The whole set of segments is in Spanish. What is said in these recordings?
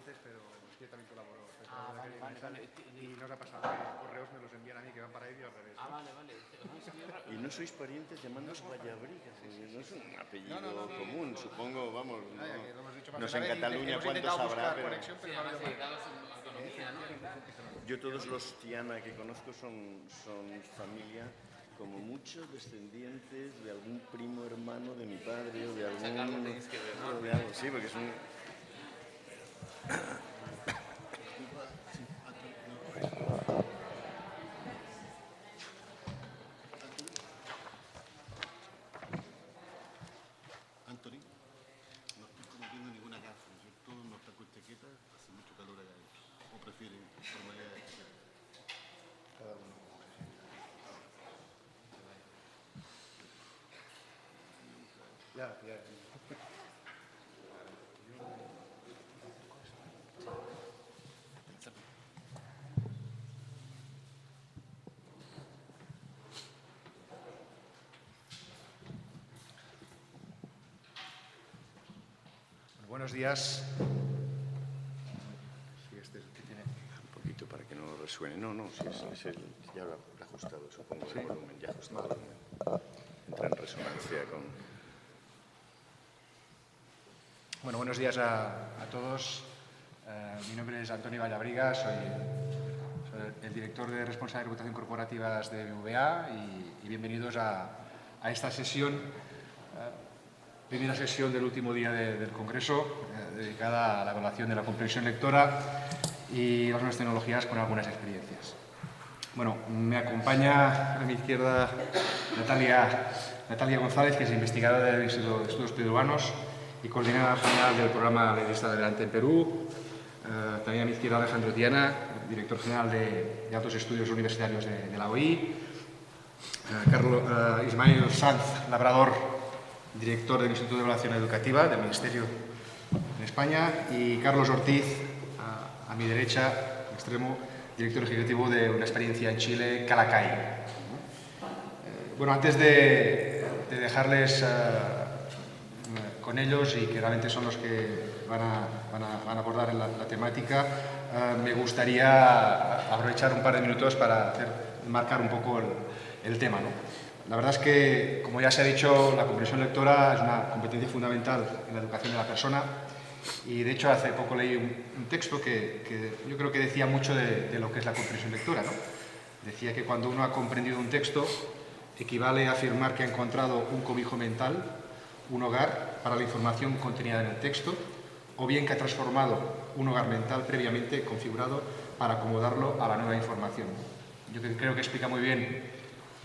expedientes, pero es que yo también colaboro. Vale. Y nos ha pasado que correos me los envían a mí que van para ellos y al revés. Vale. ¿Y no sois parientes llamados Vallabrigas? No es un apellido común, supongo, vamos. No sé en Cataluña cuántos habrá, pero... Sí, además dedicados a autonomía, ¿no? Yo todos los Tiana que conozco son familia, como muchos descendientes de algún primo hermano de mi padre o de algún... Sacarlo tenéis que ver, ¿no? de algo, sí, porque es un... Anthony, no estoy cometiendo ninguna gafa, ¿no es cierto? No está con chaqueta, hace mucho calor acá adentro. ¿O prefieren formalidad de chaqueta? Cada uno. Ya. Buenos días. Sí, este es el que tiene. Un poquito para que no resuene. No, sí, es el, ya lo he ajustado, supongo, el volumen, ya ajustado el volumen. Entra en resonancia con... Bueno, buenos días a todos. Mi nombre es Antoni Vallabrigas, soy el director de Responsabilidad de Reputación Corporativas de BBVA y bienvenidos a esta sesión, primera sesión del último día del Congreso, dedicada a la evaluación de la comprensión lectora y las nuevas tecnologías con algunas experiencias. Bueno, me acompaña a mi izquierda Natalia González, que es investigadora del Instituto de Estudios Peruanos y coordinadora general del programa Ley Está Adelante en Perú. También a mi izquierda Alejandro Tiana, director general de Altos Estudios Universitarios de la OI. Ismael Sanz Labrador, director del Instituto de Evaluación Educativa del Ministerio en España. Y Carlos Ortiz, a mi derecha, al extremo, director ejecutivo de una experiencia en Chile, Calacay. Bueno, antes de dejarles con ellos y que realmente son los que van a abordar la temática, me gustaría aprovechar un par de minutos para marcar un poco el tema, ¿no? La verdad es que, como ya se ha dicho, la comprensión lectora es una competencia fundamental en la educación de la persona y, de hecho, hace poco leí un texto que yo creo que decía mucho de lo que es la comprensión lectora, ¿no? Decía que cuando uno ha comprendido un texto, equivale a afirmar que ha encontrado un cobijo mental, un hogar para la información contenida en el texto, o bien que ha transformado un hogar mental previamente configurado para acomodarlo a la nueva información. Yo creo que explica muy bien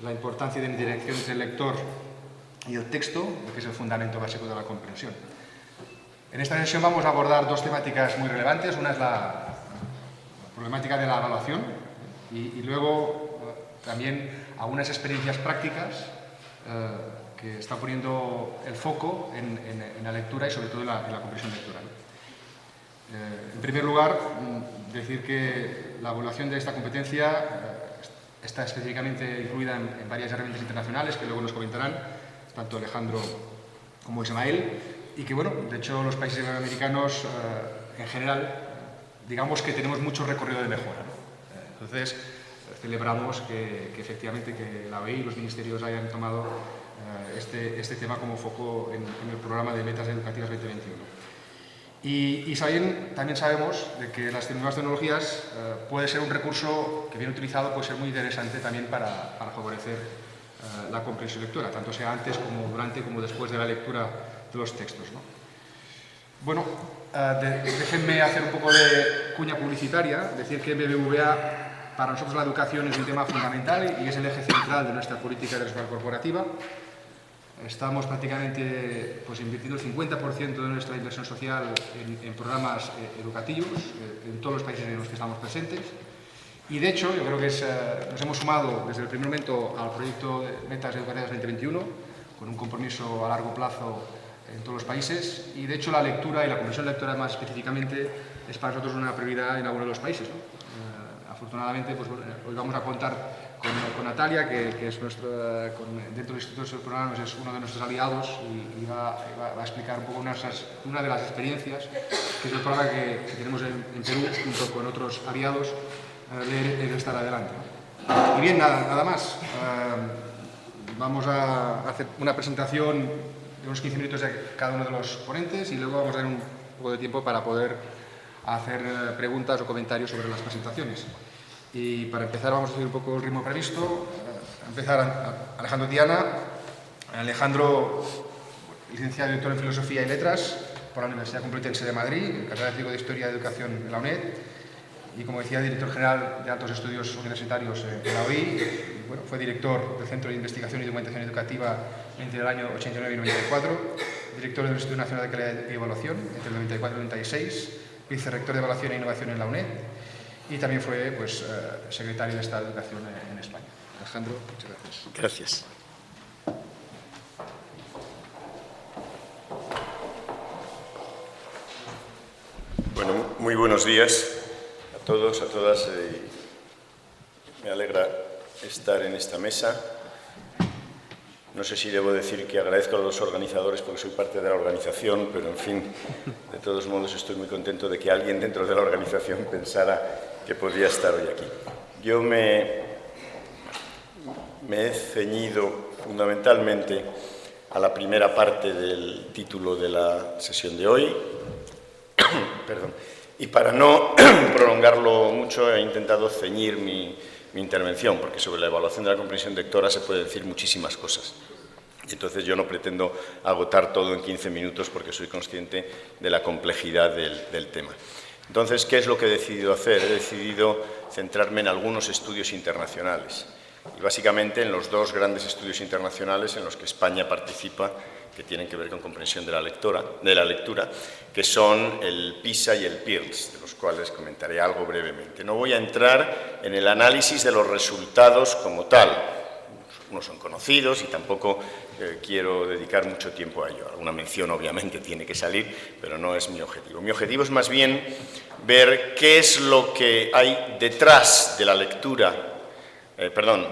la importancia de la interacción entre el lector y el texto, que es el fundamento básico de la comprensión. En esta sesión vamos a abordar dos temáticas muy relevantes. Una es la problemática de la evaluación y luego también algunas experiencias prácticas que están poniendo el foco en la lectura y sobre todo en la comprensión lectora. En primer lugar, decir que la evaluación de esta competencia está específicamente incluida en varias herramientas internacionales que luego nos comentarán, tanto Alejandro como Ismael, y que, bueno, de hecho los países iberoamericanos en general, digamos que tenemos mucho recorrido de mejora, ¿no? Entonces, celebramos que efectivamente que la OEI y los ministerios hayan tomado este tema como foco en el programa de Metas Educativas 2021. Y también sabemos de que las nuevas tecnologías puede ser un recurso que bien utilizado puede ser muy interesante también para favorecer la comprensión lectora, tanto sea antes como durante como después de la lectura de los textos, ¿no? Bueno, déjenme hacer un poco de cuña publicitaria, decir que en BBVA para nosotros la educación es un tema fundamental y es el eje central de nuestra política de responsabilidad corporativa. Estamos prácticamente invirtiendo el 50% de nuestra inversión social en programas educativos en todos los países en los que estamos presentes. Y, de hecho, yo creo que nos hemos sumado desde el primer momento al proyecto de Metas Educativas 2021, con un compromiso a largo plazo en todos los países. Y, de hecho, la lectura y la comprensión lectora, más específicamente, es para nosotros una prioridad en algunos de los países, ¿no? afortunadamente, pues, hoy vamos a contar con Natalia, que es dentro del Instituto de Servicios Humanos es uno de nuestros aliados y va a explicar un poco una de las experiencias, que es el programa que tenemos en Perú junto con otros aliados de Estar Adelante. Y bien, nada más. Vamos a hacer una presentación de unos 15 minutos de cada uno de los ponentes y luego vamos a dar un poco de tiempo para poder hacer preguntas o comentarios sobre las presentaciones. Y para empezar vamos a seguir un poco el ritmo previsto. Empezar Alejandro Tiana. Alejandro, licenciado y doctor en Filosofía y Letras por la Universidad Complutense de Madrid, catedrático de Historia y Educación en la UNED y, como decía, director general de Altos Estudios Universitarios en la OI. Bueno, fue director del Centro de Investigación y Documentación Educativa entre el año 89 y 94, director del Instituto Nacional de Calidad y Evaluación entre el 94 y el 96, vicerrector de Evaluación e Innovación en la UNED y también fue secretario de Estado de Educación en España. Alejandro, muchas gracias. Gracias. Bueno, muy buenos días a todos, a todas. Me alegra estar en esta mesa. No sé si debo decir que agradezco a los organizadores porque soy parte de la organización, pero en fin, de todos modos estoy muy contento de que alguien dentro de la organización pensara que podía estar hoy aquí. Yo me he ceñido fundamentalmente a la primera parte del título de la sesión de hoy. Perdón. Y para no prolongarlo mucho he intentado ceñir mi intervención, porque sobre la evaluación de la comprensión lectora se puede decir muchísimas cosas. Entonces yo no pretendo agotar todo en 15 minutos porque soy consciente de la complejidad del tema. Entonces, ¿qué es lo que he decidido hacer? He decidido centrarme en algunos estudios internacionales y básicamente en los dos grandes estudios internacionales en los que España participa, que tienen que ver con comprensión de la lectura, que son el PISA y el PIRLS, de los cuales comentaré algo brevemente. No voy a entrar en el análisis de los resultados como tal. Unos son conocidos y tampoco quiero dedicar mucho tiempo a ello. Alguna mención obviamente tiene que salir, pero no es mi objetivo. Mi objetivo es más bien ver qué es lo que hay detrás de la lectura,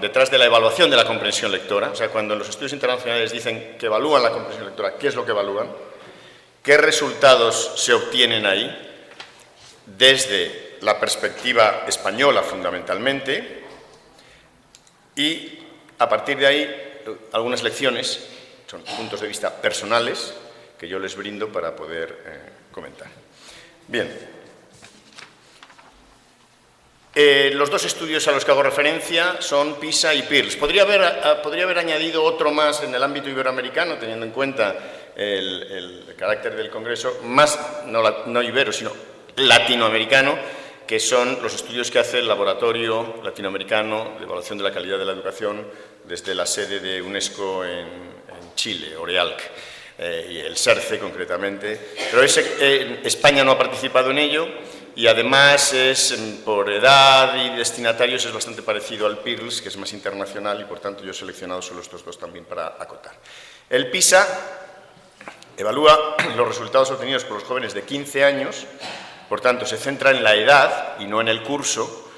detrás de la evaluación de la comprensión lectora. O sea, cuando en los estudios internacionales dicen que evalúan la comprensión lectora, ¿qué es lo que evalúan? ¿Qué resultados se obtienen ahí? Desde la perspectiva española, fundamentalmente, y a partir de ahí, algunas lecciones, son puntos de vista personales, que yo les brindo para poder comentar. Bien. Los dos estudios a los que hago referencia son PISA y PIRLS. Podría haber añadido otro más en el ámbito iberoamericano, teniendo en cuenta el carácter del Congreso, más no ibero, sino latinoamericano, que son los estudios que hace el Laboratorio Latinoamericano de Evaluación de la Calidad de la Educación desde la sede de UNESCO en Chile, OREALC, y el SERCE concretamente. Pero España no ha participado en ello y además por edad y destinatarios es bastante parecido al PIRLS, que es más internacional y por tanto yo he seleccionado solo estos dos también para acotar. El PISA evalúa los resultados obtenidos por los jóvenes de 15 años. Por tanto, se centra en la edad y no en el curso.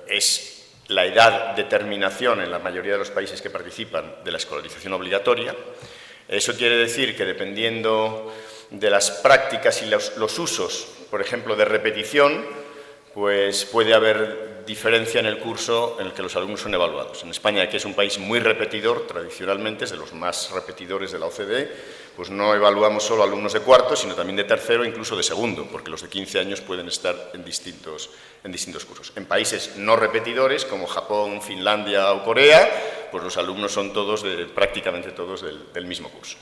Es la edad de terminación en la mayoría de los países que participan de la escolarización obligatoria. Eso quiere decir que dependiendo de las prácticas y los usos, por ejemplo, de repetición, pues puede haber diferencia en el curso en el que los alumnos son evaluados. En España, que es un país muy repetidor, tradicionalmente es de los más repetidores de la OCDE, pues no evaluamos solo alumnos de cuarto, sino también de tercero e incluso de segundo, porque los de 15 años pueden estar en distintos cursos. En países no repetidores, como Japón, Finlandia o Corea, pues los alumnos son todos, prácticamente todos del mismo curso.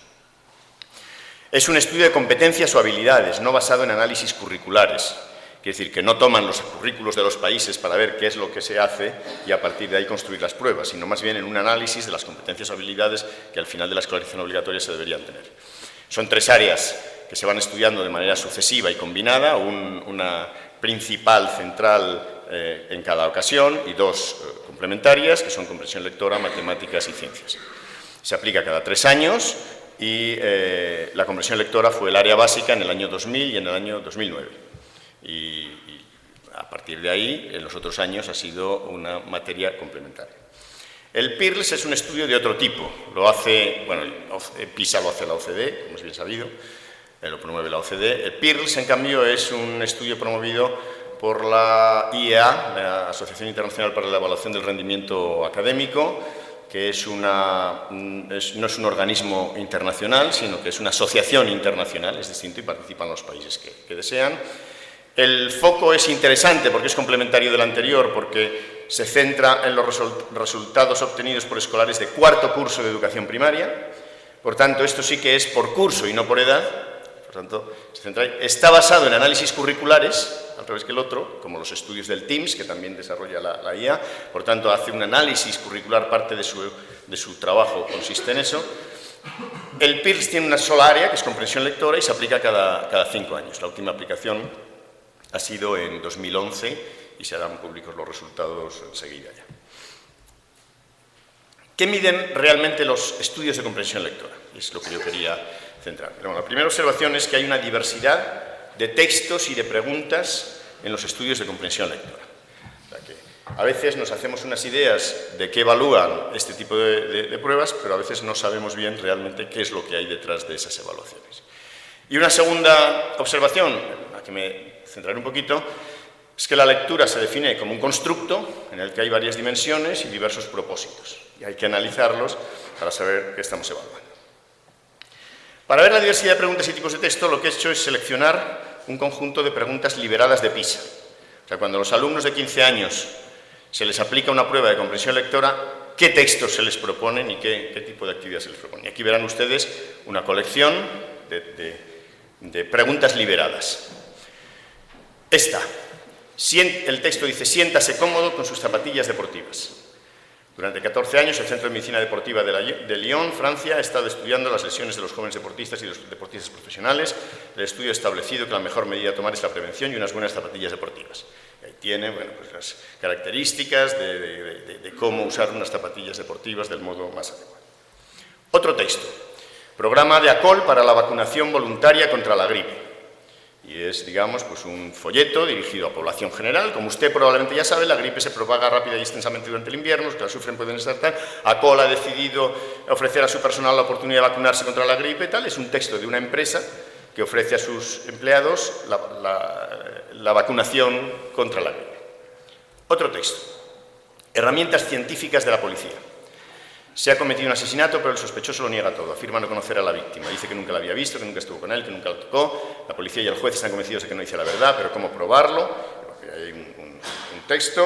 Es un estudio de competencias o habilidades, no basado en análisis curriculares. Quiere decir que no toman los currículos de los países para ver qué es lo que se hace y a partir de ahí construir las pruebas, sino más bien en un análisis de las competencias o habilidades que al final de la escolarización obligatoria se deberían tener. Son 3 áreas que se van estudiando de manera sucesiva y combinada, una principal, central en cada ocasión y 2 complementarias, que son comprensión lectora, matemáticas y ciencias. Se aplica cada 3 años y la comprensión lectora fue el área básica en el año 2000 y en el año 2009. Y a partir de ahí, en los otros años, ha sido una materia complementaria. El PIRLS es un estudio de otro tipo. Lo hace, bueno, PISA lo hace la OCDE, como es bien sabido, lo promueve la OCDE. El PIRLS, en cambio, es un estudio promovido por la IEA, la Asociación Internacional para la Evaluación del Rendimiento Académico, que no es un organismo internacional, sino que es una asociación internacional, es distinto, y participan los países que desean. El foco es interesante porque es complementario del anterior, porque se centra en los resultados obtenidos por escolares de cuarto curso de educación primaria. Por tanto, esto sí que es por curso y no por edad. Por tanto, está basado en análisis curriculares, al revés que el otro, como los estudios del TIMSS, que también desarrolla la IA. Por tanto, hace un análisis curricular, parte de su trabajo consiste en eso. El PIRLS tiene una sola área, que es comprensión lectora, y se aplica cada 5 años. La última aplicación ha sido en 2011 y se harán públicos los resultados enseguida ya. ¿Qué miden realmente los estudios de comprensión lectora? Es lo que yo quería centrar. Bueno, la primera observación es que hay una diversidad de textos y de preguntas en los estudios de comprensión lectora. O sea que a veces nos hacemos unas ideas de qué evalúan este tipo de pruebas, pero a veces no sabemos bien realmente qué es lo que hay detrás de esas evaluaciones. Y una segunda observación, en la que me centraré un poquito, es que la lectura se define como un constructo en el que hay varias dimensiones y diversos propósitos, y hay que analizarlos para saber qué estamos evaluando. Para ver la diversidad de preguntas y tipos de texto, lo que he hecho es seleccionar un conjunto de preguntas liberadas de PISA. O sea, cuando a los alumnos de 15 años se les aplica una prueba de comprensión lectora, ¿qué textos se les proponen y qué tipo de actividad se les propone? Y aquí verán ustedes una colección de preguntas liberadas. El texto dice: siéntase cómodo con sus zapatillas deportivas. Durante 14 años, el Centro de Medicina Deportiva de Lyon, Francia, ha estado estudiando las lesiones de los jóvenes deportistas y los deportistas profesionales. El estudio ha establecido que la mejor medida a tomar es la prevención y unas buenas zapatillas deportivas. Y ahí tiene, bueno, pues las características de cómo usar unas zapatillas deportivas del modo más adecuado. Otro texto: programa de ACOL para la vacunación voluntaria contra la gripe. Y es, digamos, pues un folleto dirigido a población general. Como usted probablemente ya sabe, la gripe se propaga rápida y extensamente durante el invierno, los que la sufren pueden desertar. ACOL ha decidido ofrecer a su personal la oportunidad de vacunarse contra la gripe y tal. Es un texto de una empresa que ofrece a sus empleados la vacunación contra la gripe. Otro texto: herramientas científicas de la policía. Se ha cometido un asesinato, pero el sospechoso lo niega todo. Afirma no conocer a la víctima. Dice que nunca la había visto, que nunca estuvo con él, que nunca lo tocó. La policía y el juez están convencidos de que no dice la verdad, pero ¿cómo probarlo? Hay un texto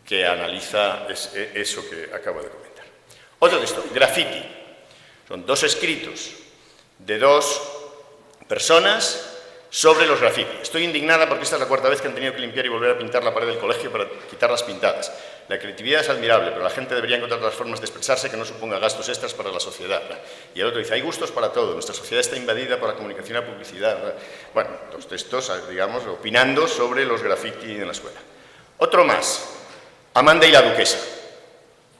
que analiza eso que acabo de comentar. Otro texto: graffiti. Son 2 escritos de 2 personas sobre los graffiti. Estoy indignada porque esta es la 4ª vez que han tenido que limpiar y volver a pintar la pared del colegio para quitar las pintadas. La creatividad es admirable, pero la gente debería encontrar otras formas de expresarse que no suponga gastos extras para la sociedad. Y el otro dice: hay gustos para todo, nuestra sociedad está invadida por la comunicación y la publicidad. Bueno, los textos, digamos, opinando sobre los graffiti en la escuela. Otro más: Amanda y la duquesa.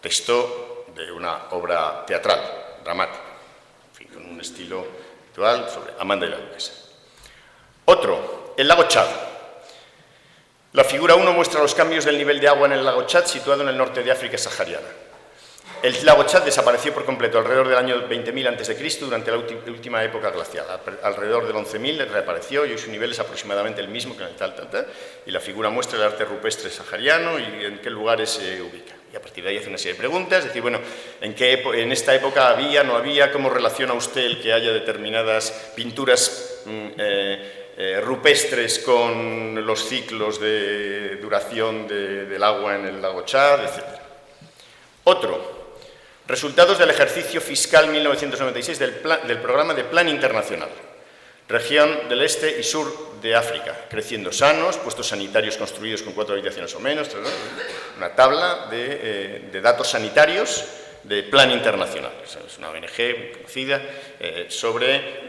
Texto de una obra teatral, dramática, en fin, con un estilo actual sobre Amanda y la duquesa. Otro: el lago Chad. La figura 1 muestra los cambios del nivel de agua en el lago Chad, situado en el norte de África sahariana. El lago Chad desapareció por completo alrededor del año 20.000 a.C., durante la última época glacial. Alrededor del 11.000 reapareció y hoy su nivel es aproximadamente el mismo que en el y la figura muestra el arte rupestre sahariano y en qué lugares se ubica. Y a partir de ahí hace una serie de preguntas, es decir, bueno, en esta época había, no había, cómo relaciona usted el que haya determinadas pinturas rupestres con los ciclos de duración del agua en el lago Chad, etc. Otro: resultados del ejercicio fiscal 1996 del programa de Plan Internacional. Región del este y sur de África, creciendo sanos, puestos sanitarios construidos con 4 habitaciones o menos, una tabla de datos sanitarios de Plan Internacional. Es una ONG conocida sobre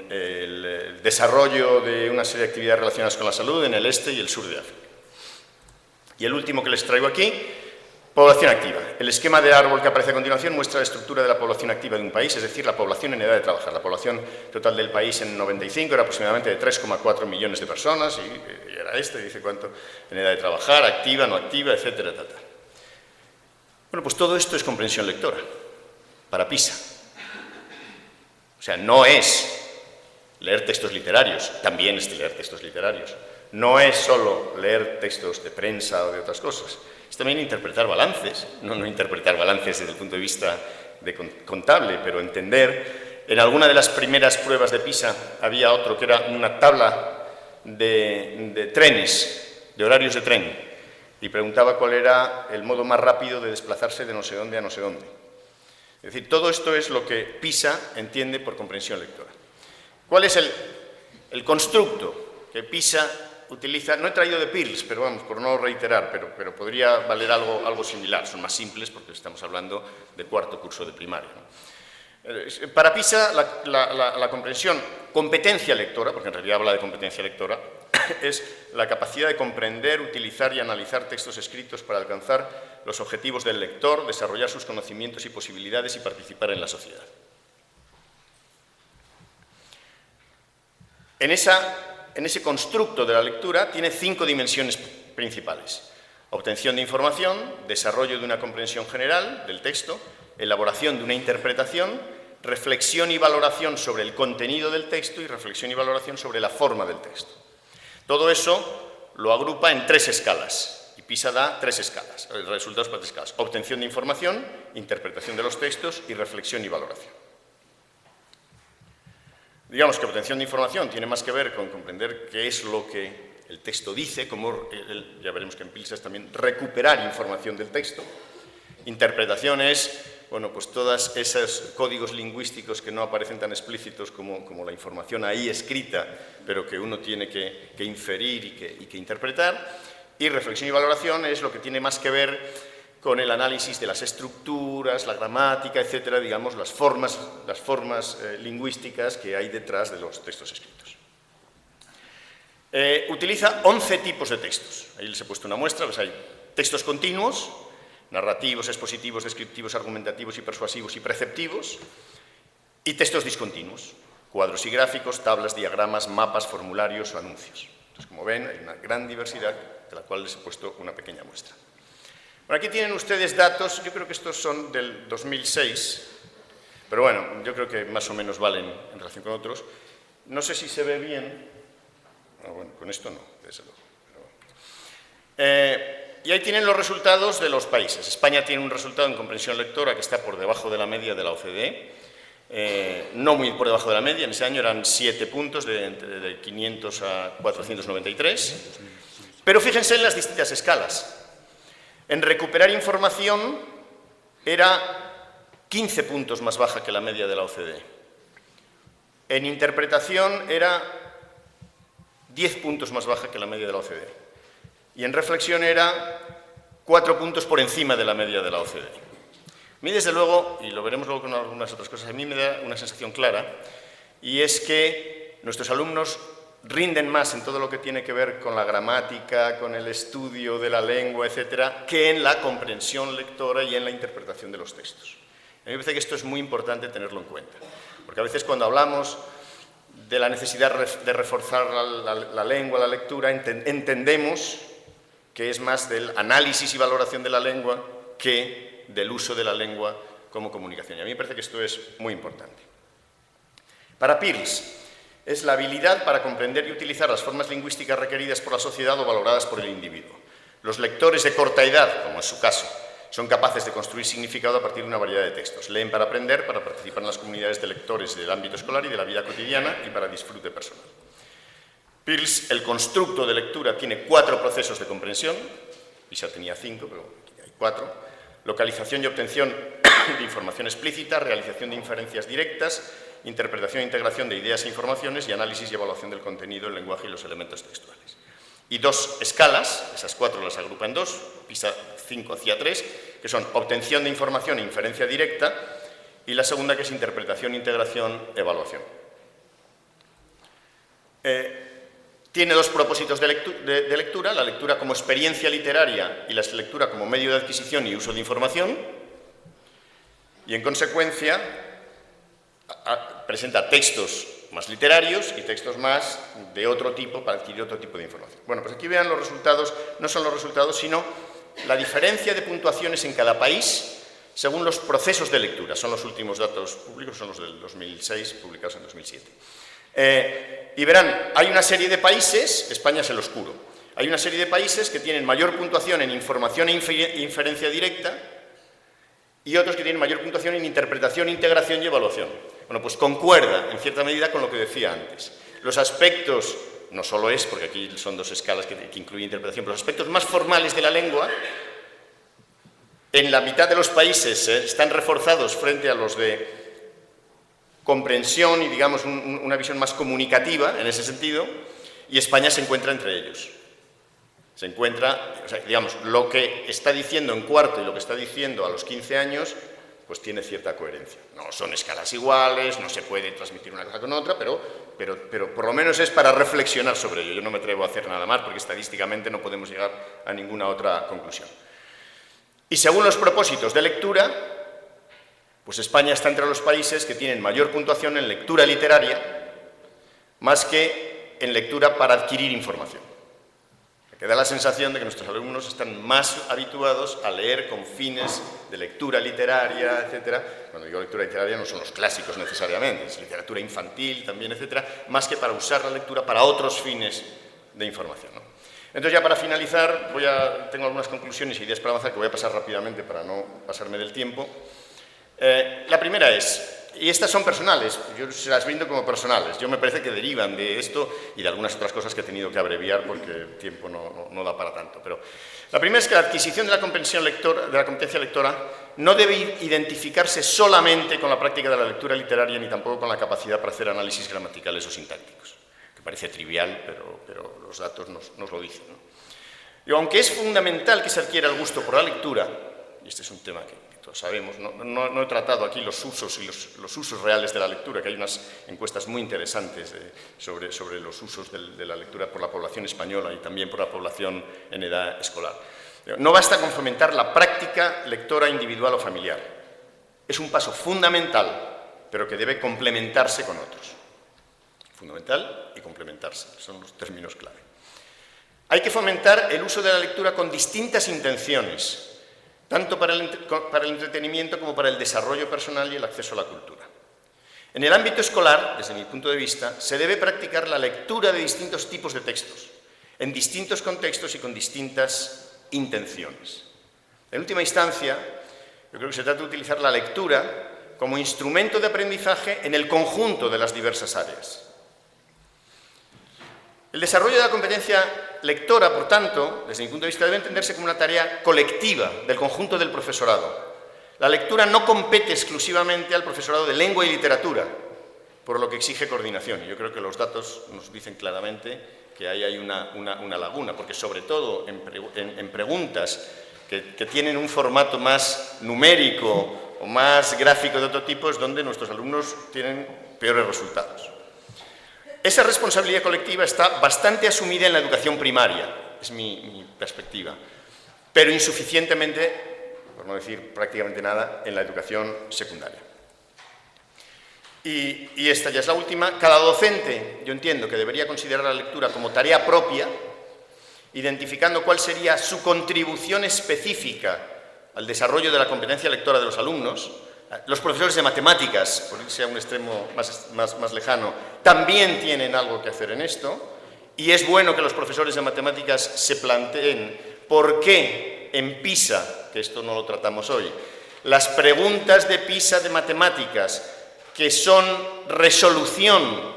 el desarrollo de una serie de actividades relacionadas con la salud en el este y el sur de África. Y el último que les traigo aquí: Población activa. El esquema de árbol que aparece a continuación muestra la estructura de la población activa de un país, es decir, la población en edad de trabajar. La población total del país en 95 era aproximadamente de 3,4 millones de personas, y era dice cuánto en edad de trabajar, activa, no activa, etcétera, etcétera. Bueno, pues todo esto es comprensión lectora, para PISA. O sea, no es leer textos literarios, también es leer textos literarios. No es solo leer textos de prensa o de otras cosas. Es también interpretar balances, no interpretar balances desde el punto de vista contable, pero entender. En alguna de las primeras pruebas de PISA había otro que era una tabla de trenes, de horarios de tren, y preguntaba cuál era el modo más rápido de desplazarse de no sé dónde a no sé dónde. Es decir, todo esto es lo que PISA entiende por comprensión lectora. ¿Cuál es el constructo que PISA utiliza? No he traído de Pearls, pero vamos, por no reiterar, pero podría valer algo similar. Son más simples porque estamos hablando de cuarto curso de primaria, ¿no? Para PISA, la comprensión, competencia lectora, porque en realidad habla de competencia lectora, es la capacidad de comprender, utilizar y analizar textos escritos para alcanzar los objetivos del lector, desarrollar sus conocimientos y posibilidades y participar en la sociedad. En ese constructo de la lectura tiene 5 dimensiones principales: obtención de información, desarrollo de una comprensión general del texto, elaboración de una interpretación, reflexión y valoración sobre el contenido del texto y reflexión y valoración sobre la forma del texto. Todo eso lo agrupa en 3 escalas, y PISA da 3 escalas, resultados para 3 escalas: obtención de información, interpretación de los textos y reflexión y valoración. Digamos que obtención de información tiene más que ver con comprender qué es lo que el texto dice, como ya veremos que en PISA es también recuperar información del texto. Interpretación es, bueno, pues todos esos códigos lingüísticos que no aparecen tan explícitos como la información ahí escrita, pero que uno tiene que inferir y que interpretar. Y reflexión y valoración es lo que tiene más que ver con el análisis de las estructuras, la gramática, etcétera, digamos, las formas lingüísticas que hay detrás de los textos escritos. Utiliza 11 tipos de textos. Ahí les he puesto una muestra. Pues hay textos continuos, narrativos, expositivos, descriptivos, argumentativos y persuasivos y preceptivos, y textos discontinuos, cuadros y gráficos, tablas, diagramas, mapas, formularios o anuncios. Entonces, como ven, hay una gran diversidad de la cual les he puesto una pequeña muestra. Bueno, aquí tienen ustedes datos, yo creo que estos son del 2006, pero bueno, yo creo que más o menos valen en relación con otros. No sé si se ve bien. Bueno, con esto no, desde luego. Y ahí tienen los resultados de los países. España tiene un resultado en comprensión lectora que está por debajo de la media de la OCDE, no muy por debajo de la media. En ese año eran 7 puntos, de 500 a 493. Pero fíjense en las distintas escalas. En recuperar información era 15 puntos más baja que la media de la OCDE. En interpretación era 10 puntos más baja que la media de la OCDE. Y en reflexión era 4 puntos por encima de la media de la OCDE. A mí, desde luego, y lo veremos luego con algunas otras cosas, a mí me da una sensación clara, y es que nuestros alumnos rinden más en todo lo que tiene que ver con la gramática, con el estudio de la lengua, etcétera, que en la comprensión lectora y en la interpretación de los textos. A mí me parece que esto es muy importante tenerlo en cuenta, porque a veces cuando hablamos de la necesidad de reforzar la lengua, la lectura, entendemos que es más del análisis y valoración de la lengua que del uso de la lengua como comunicación. Y a mí me parece que esto es muy importante. Para Pearls, es la habilidad para comprender y utilizar las formas lingüísticas requeridas por la sociedad o valoradas por el individuo. Los lectores de corta edad, como es su caso, son capaces de construir significado a partir de una variedad de textos. Leen para aprender, para participar en las comunidades de lectores del ámbito escolar y de la vida cotidiana y para disfrute personal. Pearls, el constructo de lectura, tiene 4 procesos de comprensión. PISA tenía 5, pero aquí hay 4. Localización y obtención de información explícita, realización de inferencias directas, interpretación e integración de ideas e informaciones y análisis y evaluación del contenido, el lenguaje y los elementos textuales. Y 2 escalas, esas 4 las agrupa en 2, PISA 5 hacia 3, que son obtención de información e inferencia directa, y la segunda que es interpretación, integración, evaluación. Tiene dos propósitos de lectura, la lectura como experiencia literaria y la lectura como medio de adquisición y uso de información, y en consecuencia presenta textos más literarios y textos más de otro tipo para adquirir otro tipo de información. Bueno, pues aquí vean los resultados, no son los resultados, sino la diferencia de puntuaciones en cada país según los procesos de lectura. Son los últimos datos públicos, son los del 2006, publicados en 2007. Y verán, hay una serie de países, España es el oscuro, hay una serie de países que tienen mayor puntuación en información e inferencia directa y otros que tienen mayor puntuación en interpretación, integración y evaluación. Bueno, pues concuerda en cierta medida con lo que decía antes. Los aspectos, no solo es, porque aquí son dos escalas que incluyen interpretación, pero los aspectos más formales de la lengua, en la mitad de los países están reforzados frente a los de comprensión y, digamos, una visión más comunicativa en ese sentido, y España se encuentra entre ellos. Se encuentra, o sea, digamos, lo que está diciendo en cuarto y lo que está diciendo a los 15 años, pues tiene cierta coherencia. No son escalas iguales, no se puede transmitir una cosa con otra, pero por lo menos es para reflexionar sobre ello. Yo no me atrevo a hacer nada más porque estadísticamente no podemos llegar a ninguna otra conclusión. Y según los propósitos de lectura, pues España está entre los países que tienen mayor puntuación en lectura literaria, más que en lectura para adquirir información. Me da la sensación de que nuestros alumnos están más habituados a leer con fines de lectura literaria, etc. Cuando digo lectura literaria no son los clásicos necesariamente, es literatura infantil también, etc., más que para usar la lectura para otros fines de información, ¿no? Entonces, ya para finalizar, tengo algunas conclusiones e ideas para avanzar que voy a pasar rápidamente para no pasarme del tiempo. La primera es, y estas son personales, yo se las brindo como personales, yo me parece que derivan de esto y de algunas otras cosas que he tenido que abreviar porque el tiempo no da para tanto, pero la primera es que la adquisición de la competencia lectora no debe identificarse solamente con la práctica de la lectura literaria ni tampoco con la capacidad para hacer análisis gramaticales o sintácticos, que parece trivial, pero los datos nos lo dicen, ¿no? Y aunque es fundamental que se adquiera el gusto por la lectura, y este es un tema que todos sabemos, no he tratado aquí los usos y los usos reales de la lectura, que hay unas encuestas muy interesantes sobre los usos de la lectura por la población española y también por la población en edad escolar. No basta con fomentar la práctica lectora individual o familiar. Es un paso fundamental, pero que debe complementarse con otros. Fundamental y complementarse, son los términos clave. Hay que fomentar el uso de la lectura con distintas intenciones, tanto para el entretenimiento como para el desarrollo personal y el acceso a la cultura. En el ámbito escolar, desde mi punto de vista, se debe practicar la lectura de distintos tipos de textos, en distintos contextos y con distintas intenciones. En última instancia, yo creo que se trata de utilizar la lectura como instrumento de aprendizaje en el conjunto de las diversas áreas. El desarrollo de la competencia lectora, por tanto, desde mi punto de vista, debe entenderse como una tarea colectiva del conjunto del profesorado. La lectura no compete exclusivamente al profesorado de lengua y literatura, por lo que exige coordinación. Y yo creo que los datos nos dicen claramente que ahí hay una laguna, porque sobre todo en preguntas que tienen un formato más numérico o más gráfico de otro tipo es donde nuestros alumnos tienen peores resultados. Esa responsabilidad colectiva está bastante asumida en la educación primaria, es mi perspectiva, pero insuficientemente, por no decir prácticamente nada, en la educación secundaria. Y esta ya es la última. Cada docente, yo entiendo que debería considerar la lectura como tarea propia, identificando cuál sería su contribución específica al desarrollo de la competencia lectora de los alumnos. Los profesores de matemáticas, por irse a un extremo más lejano, también tienen algo que hacer en esto, y es bueno que los profesores de matemáticas se planteen por qué en PISA, que esto no lo tratamos hoy, las preguntas de PISA de matemáticas, que son resolución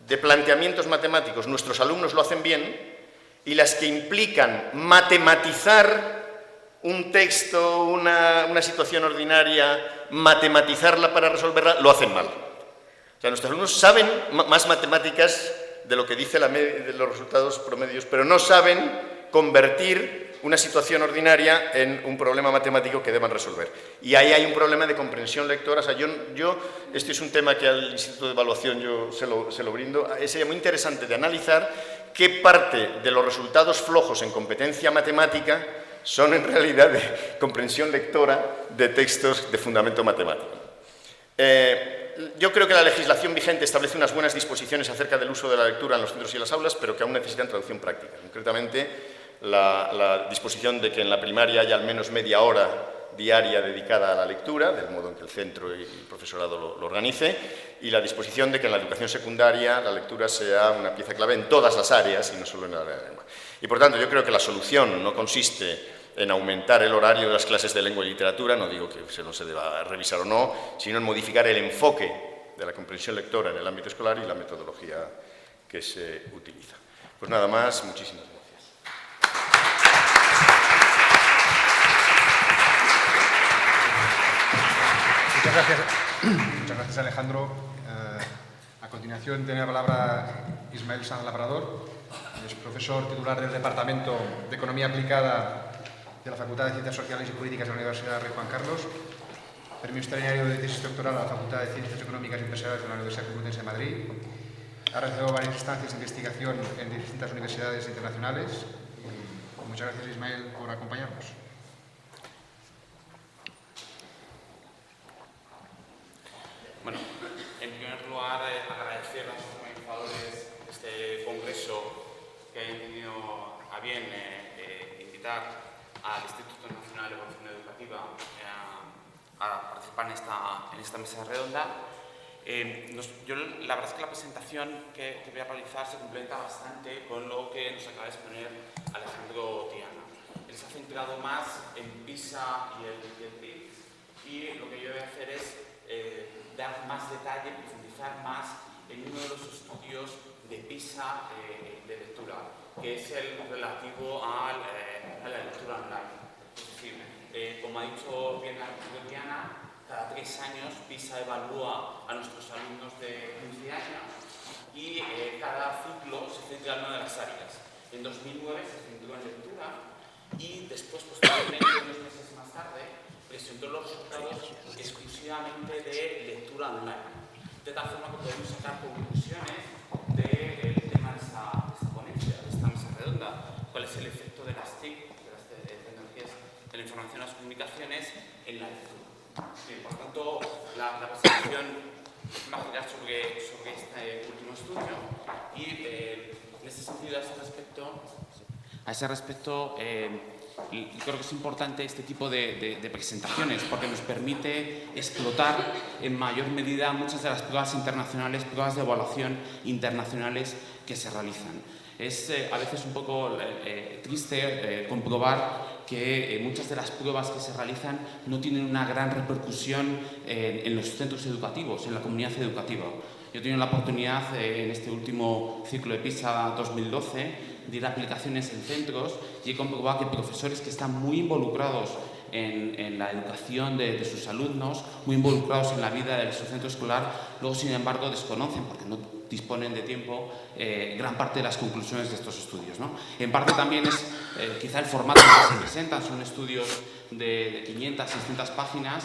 de planteamientos matemáticos, nuestros alumnos lo hacen bien, y las que implican matematizar un texto, una situación ordinaria, matematizarla para resolverla, lo hacen mal. O sea, nuestros alumnos saben más matemáticas de lo que dice de los resultados promedios, pero no saben convertir una situación ordinaria en un problema matemático que deban resolver. Y ahí hay un problema de comprensión lectora. O sea, este es un tema que al Instituto de Evaluación yo se lo brindo. Sería muy interesante de analizar qué parte de los resultados flojos en competencia matemática son en realidad de comprensión lectora de textos de fundamento matemático. Yo creo que la legislación vigente establece unas buenas disposiciones acerca del uso de la lectura en los centros y las aulas, pero que aún necesitan traducción práctica. Concretamente, la disposición de que en la primaria haya al menos media hora diaria dedicada a la lectura, del modo en que el centro y el profesorado lo organice, y la disposición de que en la educación secundaria la lectura sea una pieza clave en todas las áreas y no solo en la área de lengua. Y por tanto, yo creo que la solución no consiste en aumentar el horario de las clases de lengua y literatura, no digo que no se deba revisar o no, sino en modificar el enfoque de la comprensión lectora en el ámbito escolar y la metodología que se utiliza. Pues nada más, muchísimas gracias. Muchas gracias, Alejandro. A continuación tiene la palabra Ismael Sanz Labrador, es profesor titular del Departamento de Economía Aplicada de la Facultad de Ciencias Sociales y Políticas de la Universidad Rey Juan Carlos, premio extraordinario de tesis doctoral a la Facultad de Ciencias Económicas y Empresariales de la Universidad Complutense de Madrid. Ha realizado varias estancias de investigación en distintas universidades internacionales. Muchas gracias, Ismael, por acompañarnos. Bueno, en primer lugar, agradecer a los organizadores de este congreso que hayan tenido a bien invitar al Instituto Nacional de Evaluación Educativa a participar en esta mesa redonda. La verdad es que la presentación que voy a realizar se complementa bastante con lo que nos acaba de exponer Alejandro Tiana. Él se ha centrado más en PISA y el PIRLS, y lo que yo voy a hacer es dar más detalle, profundizar más en uno de los estudios de PISA de lectura, que es el relativo a la lectura online. Es decir, como ha dicho bien Diana, cada 3 años PISA evalúa a nuestros alumnos de 15 años y cada ciclo se centra en una de las áreas. En 2009 se centró en lectura y después, posteriormente, unos meses más tarde, presentó los resultados exclusivamente de lectura online. De tal forma que podemos sacar conclusiones del tema de esta ponencia, de esta mesa redonda. ¿Cuál es el efecto de las TIC, de las tecnologías de la información y las comunicaciones, en la lectura? Bien, por tanto, la presentación va a girar sobre este último estudio y en ese sentido, a ese respecto, creo que es importante este tipo de presentaciones porque nos permite explotar en mayor medida muchas de las pruebas internacionales, pruebas de evaluación internacionales que se realizan. Es a veces un poco triste comprobar que muchas de las pruebas que se realizan no tienen una gran repercusión en los centros educativos, en la comunidad educativa. Yo he tenido la oportunidad en este último ciclo de PISA 2012 de ir a aplicaciones en centros y he comprobado que profesores que están muy involucrados en la educación de sus alumnos, muy involucrados en la vida de su centro escolar, luego, sin embargo, desconocen, porque no disponen de tiempo, gran parte de las conclusiones de estos estudios, ¿no? En parte también es quizá el formato en que se presentan, son estudios de 500, 600 páginas,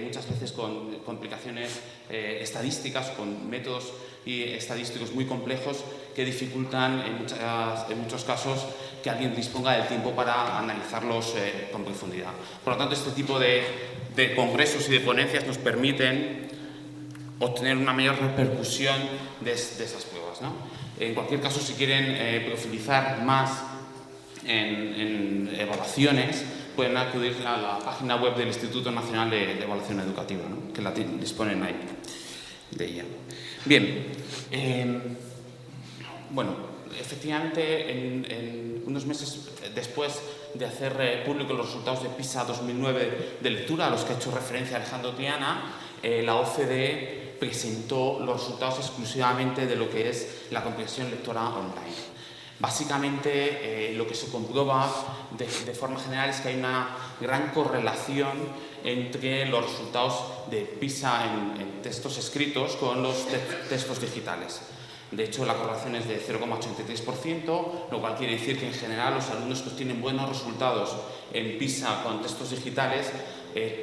muchas veces con complicaciones estadísticas, con métodos estadísticos muy complejos que dificultan en muchos casos que alguien disponga del tiempo para analizarlos con profundidad. Por lo tanto, este tipo de congresos y de ponencias nos permiten obtener una mayor repercusión de esas pruebas, ¿no? En cualquier caso, si quieren profundizar más en evaluaciones, pueden acudir a la página web del Instituto Nacional de Evaluación Educativa, ¿no? Que la disponen ahí de ella. Bien, bueno, efectivamente, en unos meses después de hacer públicos los resultados de PISA 2009 de lectura, a los que ha hecho referencia Alejandro Tiana, la OCDE presentó los resultados exclusivamente de lo que es la comprensión lectora online. Básicamente, lo que se comprueba de forma general es que hay una gran correlación entre los resultados de PISA en textos escritos con los textos digitales. De hecho, la correlación es de 0,83%, lo cual quiere decir que en general los alumnos que obtienen buenos resultados en PISA con textos digitales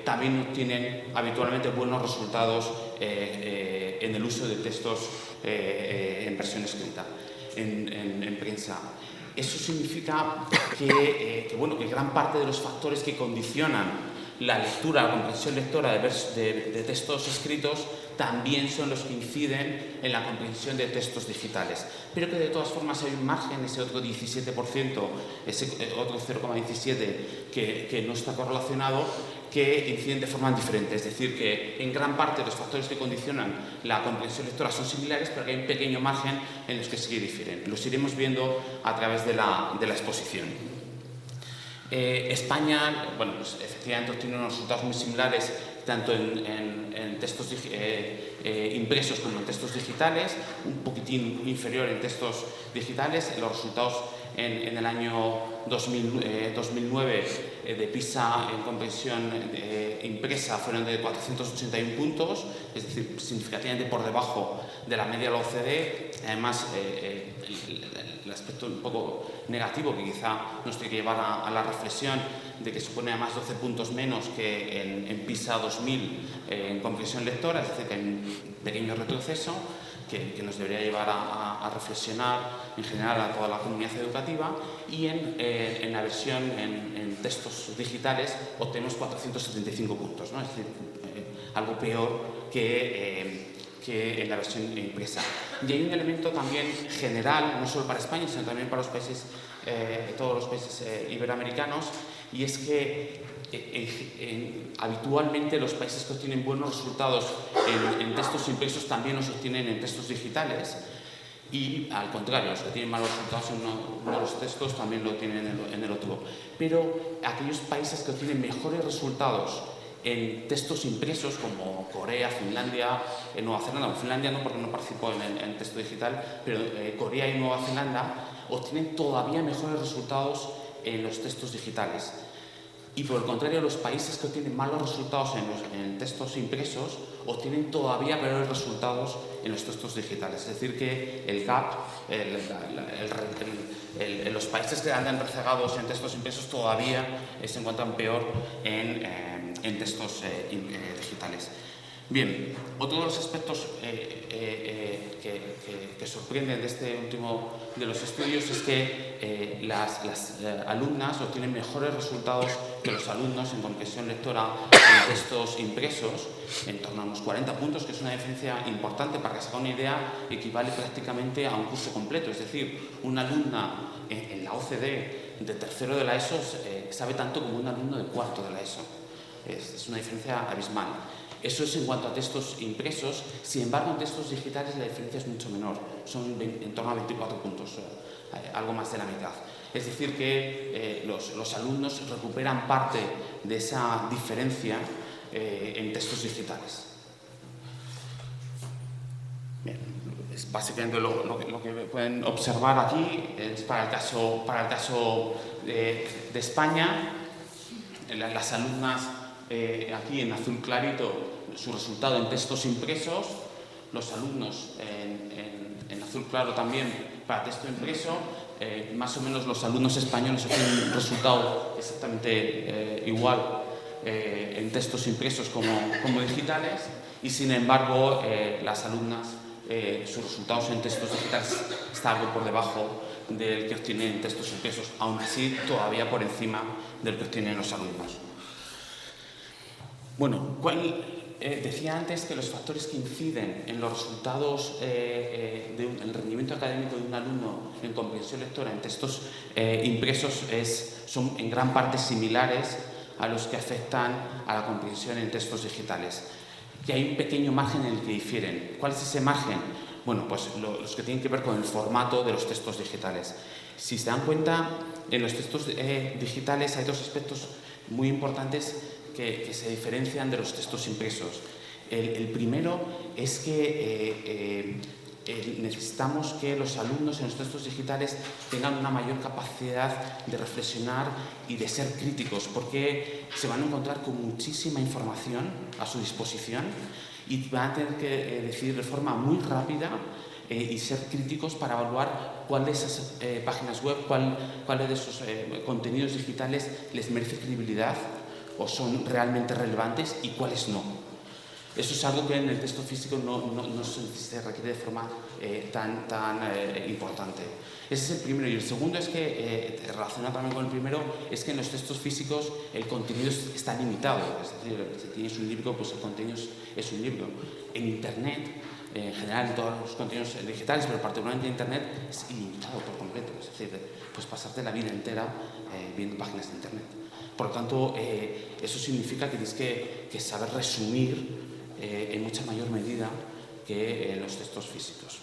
también obtienen habitualmente buenos resultados en el uso de textos en versión escrita, en prensa. Eso significa que gran parte de los factores que condicionan la lectura, la comprensión lectora de textos escritos también son los que inciden en la comprensión de textos digitales. Pero que de todas formas hay un margen, ese otro 17%, ese otro 0,17% que no está correlacionado, que inciden de forma diferente. Es decir, que en gran parte los factores que condicionan la comprensión lectora son similares, pero que hay un pequeño margen en los que sí difieren. Los iremos viendo a través de la exposición. España, bueno, pues efectivamente obtiene unos resultados muy similares tanto en textos impresos como en textos digitales, un poquitín inferior en textos digitales. Los resultados en el año 2009 de PISA en comprensión impresa fueron de 481 puntos, es decir, significativamente por debajo de la media de la OCDE. Además, el aspecto un poco negativo que quizá nos tiene que llevar a la reflexión de que supone además 12 puntos menos que en PISA 2000 en comprensión lectora, es decir, que hay un pequeño retroceso que nos debería llevar a reflexionar en general a toda la comunidad educativa. Y en la versión en textos digitales obtenemos 475 puntos, ¿no? Es decir, algo peor que en la versión impresa. Y hay un elemento también general, no solo para España, sino también para los países, todos los países iberoamericanos, y es que habitualmente los países que obtienen buenos resultados en textos impresos también los obtienen en textos digitales, y al contrario, los que tienen malos resultados en uno de los textos también lo tienen en el otro. Pero aquellos países que obtienen mejores resultados en textos impresos como Corea, Finlandia, Nueva Zelanda, Finlandia no porque no participó en texto digital, pero Corea y Nueva Zelanda obtienen todavía mejores resultados en los textos digitales. Y por el contrario, los países que obtienen malos resultados en textos impresos obtienen todavía peores resultados en los textos digitales. Es decir, que el gap, los países que andan rezagados en textos impresos todavía se encuentran peor en textos digitales. Bien, otro de los aspectos que sorprenden de este último de los estudios es que las alumnas obtienen mejores resultados que los alumnos en comprensión lectora en textos impresos, en torno a unos 40 puntos, que es una diferencia importante. Para que se haga una idea, equivale prácticamente a un curso completo. Es decir, una alumna en la OCDE de tercero de la ESO sabe tanto como un alumno de cuarto de la ESO. Es una diferencia abismal. Eso es en cuanto a textos impresos. Sin embargo, en textos digitales la diferencia es mucho menor. Son en torno a 24 puntos, algo más de la mitad. Es decir, que los alumnos recuperan parte de esa diferencia en textos digitales. Bien, es básicamente lo que pueden observar aquí. Es para el caso de España. Las alumnas aquí en azul clarito su resultado en textos impresos, los alumnos en azul claro también para texto impreso, más o menos los alumnos españoles obtienen un resultado exactamente igual en textos impresos como digitales, y sin embargo las alumnas sus resultados en textos digitales están algo por debajo del que obtienen en textos impresos, aún así todavía por encima del que obtienen los alumnos. Bueno, decía antes que los factores que inciden en los resultados del rendimiento académico de un alumno en comprensión lectora en textos impresos son en gran parte similares a los que afectan a la comprensión en textos digitales. Y hay un pequeño margen en el que difieren. ¿Cuál es ese margen? Bueno, pues los que tienen que ver con el formato de los textos digitales. Si se dan cuenta, en los textos digitales hay dos aspectos muy importantes que se diferencian de los textos impresos. El primero es que necesitamos que los alumnos en los textos digitales tengan una mayor capacidad de reflexionar y de ser críticos, porque se van a encontrar con muchísima información a su disposición y van a tener que decidir de forma muy rápida y ser críticos para evaluar cuál de esas páginas web, cuál de esos contenidos digitales les merece credibilidad o son realmente relevantes y cuáles no. Eso es algo que en el texto físico no se requiere de forma tan importante. Ese es el primero. Y el segundo es que, relacionado también con el primero, es que en los textos físicos el contenido está limitado. Es decir, si tienes un libro, pues el contenido es un libro. En Internet, en general en todos los contenidos digitales, pero particularmente en Internet, es ilimitado por completo. Es decir, pues pasarte la vida entera viendo páginas de Internet. Por lo tanto, eso significa que tienes que saber resumir en mucha mayor medida que los textos físicos.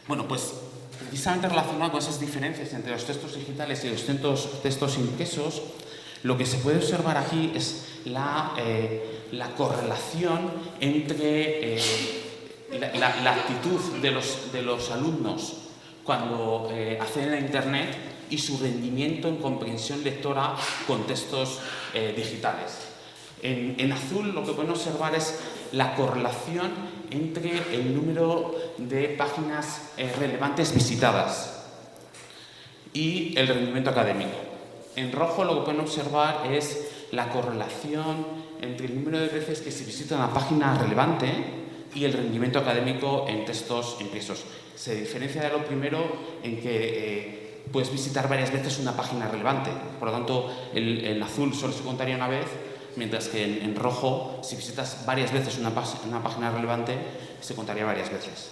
Bueno, pues precisamente relacionado con esas diferencias entre los textos digitales y los textos impresos, lo que se puede observar aquí es la correlación entre la actitud de los alumnos cuando acceden a Internet y su rendimiento en comprensión lectora con textos digitales. En azul lo que pueden observar es la correlación entre el número de páginas relevantes visitadas y el rendimiento académico. En rojo lo que pueden observar es la correlación entre el número de veces que se visita una página relevante y el rendimiento académico en textos impresos. Se diferencia de lo primero en que puedes visitar varias veces una página relevante. Por lo tanto, en azul solo se contaría una vez, mientras que en rojo, si visitas varias veces una página relevante, se contaría varias veces.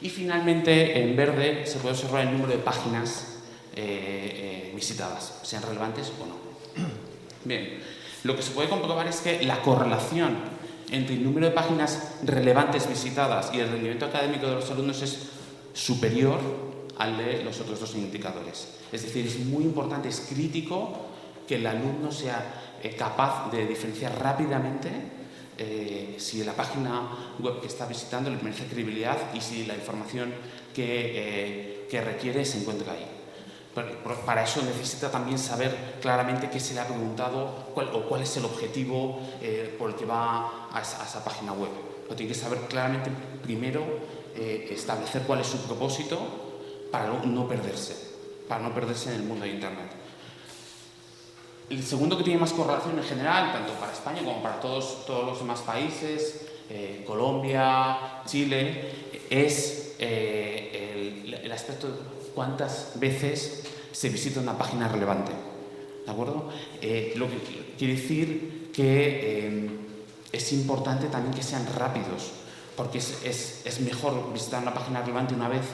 Y finalmente, en verde, se puede observar el número de páginas visitadas, sean relevantes o no. Bien, lo que se puede comprobar es que la correlación entre el número de páginas relevantes visitadas y el rendimiento académico de los alumnos es superior al de los otros dos indicadores. Es decir, es muy importante, es crítico que el alumno sea capaz de diferenciar rápidamente si la página web que está visitando le merece credibilidad y si la información que requiere se encuentra ahí. Para eso necesita también saber claramente qué se le ha preguntado o cuál es el objetivo por el que va a esa página web. Lo tiene que saber claramente primero, establecer cuál es su propósito para no perderse en el mundo de Internet. El segundo, que tiene más correlación en general, tanto para España como para todos los demás países, Colombia, Chile, es el aspecto de cuántas veces se visita una página relevante. ¿De acuerdo? Lo que quiere decir que es importante también que sean rápidos, porque es mejor visitar una página relevante una vez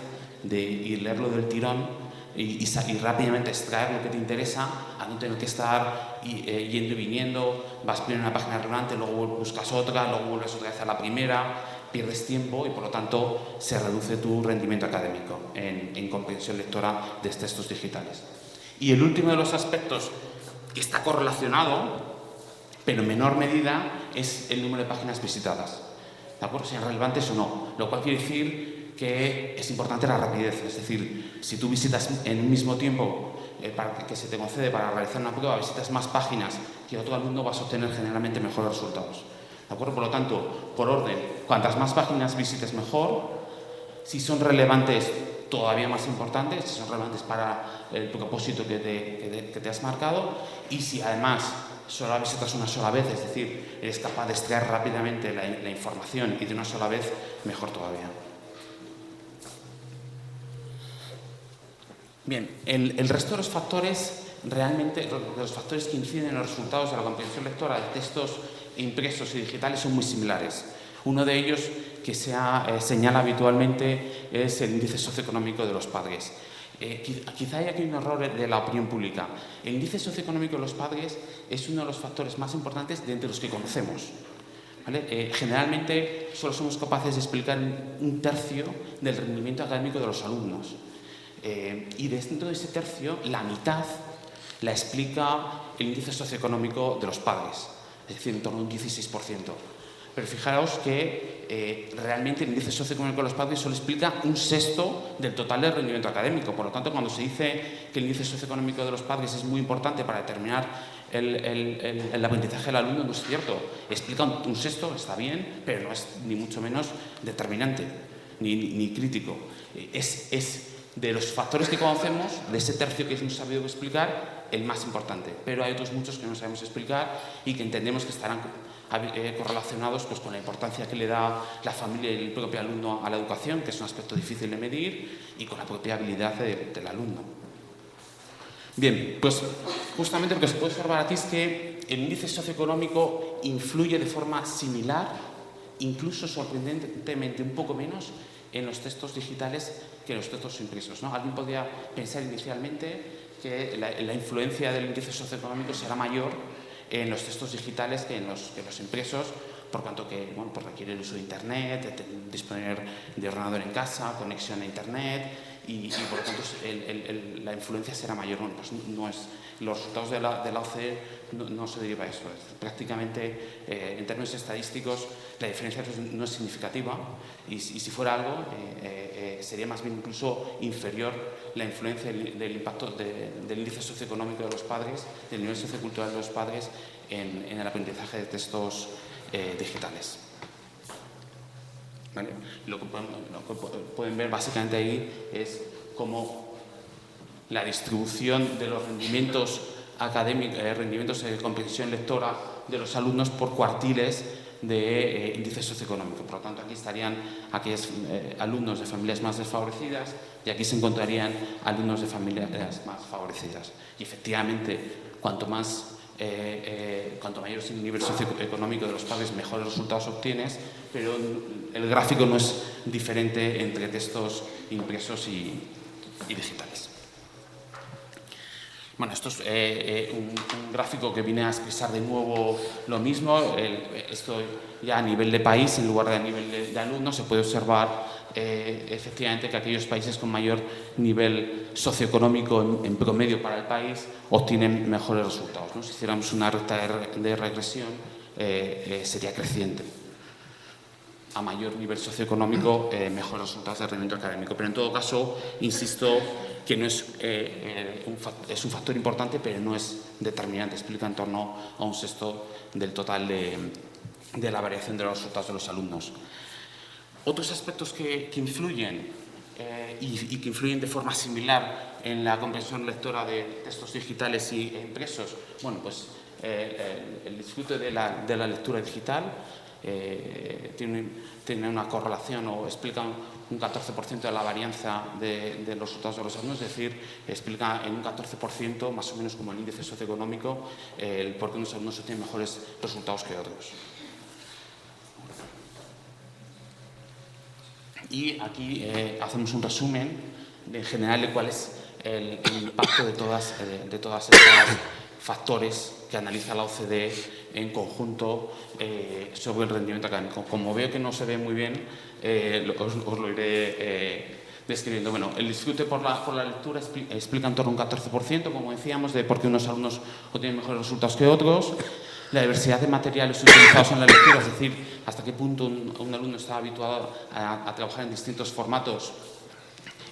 y leerlo del tirón y rápidamente extraer lo que te interesa, a no tener que estar yendo y viniendo. Vas primero a una página relevante, luego buscas otra, luego vuelves otra vez a la primera, pierdes tiempo y por lo tanto se reduce tu rendimiento académico en comprensión lectora de textos digitales. Y el último de los aspectos que está correlacionado, pero en menor medida, es el número de páginas visitadas. ¿De acuerdo? Sean relevantes o no. Lo cual quiere decir que es importante la rapidez. Es decir, si tú visitas en un mismo tiempo que se te concede para realizar una prueba, visitas más páginas que otro alumno, vas a obtener generalmente mejores resultados. ¿De acuerdo? Por lo tanto, por orden, cuantas más páginas visites, mejor. Si son relevantes, todavía más importantes, si son relevantes para el propósito que te has marcado. Y si además solo la visitas una sola vez, es decir, eres capaz de extraer rápidamente la información y de una sola vez, mejor todavía. Bien, el resto de los factores, realmente, de los factores que inciden en los resultados de la comprensión lectora de textos impresos y digitales son muy similares. Uno de ellos que se señala habitualmente es el índice socioeconómico de los padres. Quizá hay aquí un error de la opinión pública. El índice socioeconómico de los padres es uno de los factores más importantes de entre los que conocemos. ¿Vale? Generalmente solo somos capaces de explicar un tercio del rendimiento académico de los alumnos. Y dentro de ese tercio, la mitad la explica el índice socioeconómico de los padres, es decir, en torno a un 16%. pero fijaos que realmente el índice socioeconómico de los padres solo explica 1/6 del total del rendimiento académico. Por lo tanto, cuando se dice que el índice socioeconómico de los padres es muy importante para determinar el aprendizaje del alumno, no es cierto. Explica 1/6, está bien, pero no es ni mucho menos determinante ni crítico. Es de los factores que conocemos, de ese tercio que hemos sabido explicar, el más importante. Pero hay otros muchos que no sabemos explicar y que entendemos que estarán correlacionados pues, con la importancia que le da la familia y el propio alumno a la educación, que es un aspecto difícil de medir, y con la propia habilidad del alumno. Bien, pues justamente lo que se puede observar aquí es que el índice socioeconómico influye de forma similar, incluso sorprendentemente un poco menos, en los textos digitales que en los textos impresos, ¿no? Alguien podría pensar inicialmente que la influencia del índice socioeconómico será mayor en los textos digitales que en los impresos, por cuanto que bueno, pues requiere el uso de Internet, disponer de ordenador en casa, conexión a Internet y por lo tanto la influencia será mayor. Bueno, pues no es, los resultados de la OCDE no se deriva de eso. Prácticamente, en términos estadísticos, la diferencia no es significativa y si fuera algo, sería más bien incluso inferior la influencia del impacto del índice socioeconómico de los padres, del nivel sociocultural de los padres en el aprendizaje de textos digitales. ¿Vale? Lo que pueden ver básicamente ahí es cómo la distribución de los rendimientos académicos, rendimientos de comprensión lectora de los alumnos por cuartiles de índice socioeconómico. Por lo tanto, aquí estarían aquellos alumnos de familias más desfavorecidas y aquí se encontrarían alumnos de familias más favorecidas. Y efectivamente, cuanto mayor es el nivel socioeconómico de los padres, mejores resultados obtienes, pero el gráfico no es diferente entre textos impresos y digitales. Bueno, esto es un gráfico que viene a expresar de nuevo lo mismo. Esto ya a nivel de país, en lugar de a nivel de alumnos, se puede observar efectivamente que aquellos países con mayor nivel socioeconómico en promedio para el país obtienen mejores resultados, ¿no? Si hiciéramos una recta de regresión, sería creciente. A mayor nivel socioeconómico, mejores resultados de rendimiento académico. Pero en todo caso, insisto que no es un factor importante, pero no es determinante. Explica en torno a 1/6 del total de la variación de los resultados de los alumnos. Otros aspectos que influyen y que influyen de forma similar en la comprensión lectora de textos digitales y impresos, bueno, pues el disfrute de la lectura digital tiene una correlación o explica un 14% de la varianza de los resultados de los alumnos, es decir, explica en un 14%, más o menos como el índice socioeconómico, el por qué unos alumnos obtienen mejores resultados que otros. Y aquí hacemos un resumen en general de cuál es el impacto de todas estas factores que analiza la OCDE en conjunto sobre el rendimiento académico. Como veo que no se ve muy bien, os lo iré describiendo. Bueno, el disfrute por la lectura explica en torno a un 14%, como decíamos, de por qué unos alumnos obtienen mejores resultados que otros. La diversidad de materiales utilizados en la lectura, es decir, hasta qué punto un alumno está habituado a trabajar en distintos formatos,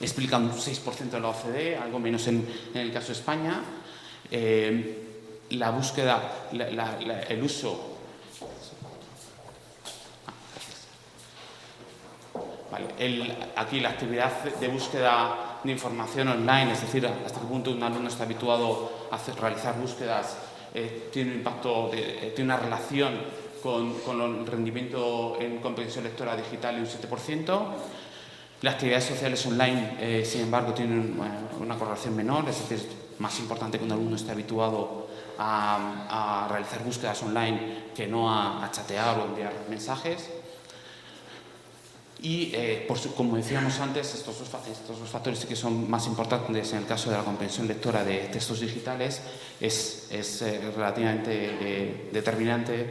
explica un 6% de la OCDE, algo menos en el caso de España. La búsqueda, el uso... Vale, aquí la actividad de búsqueda de información online, es decir, hasta qué punto un alumno está habituado a realizar búsquedas, tiene un impacto, tiene una relación con el rendimiento en comprensión lectora digital de un 7%. Las actividades sociales online, sin embargo, tienen una correlación menor, es decir, es más importante que un alumno esté habituado a realizar búsquedas online que no a chatear o enviar mensajes. Y, como decíamos antes, estos dos factores sí que son más importantes en el caso de la comprensión lectora de textos digitales. Es relativamente determinante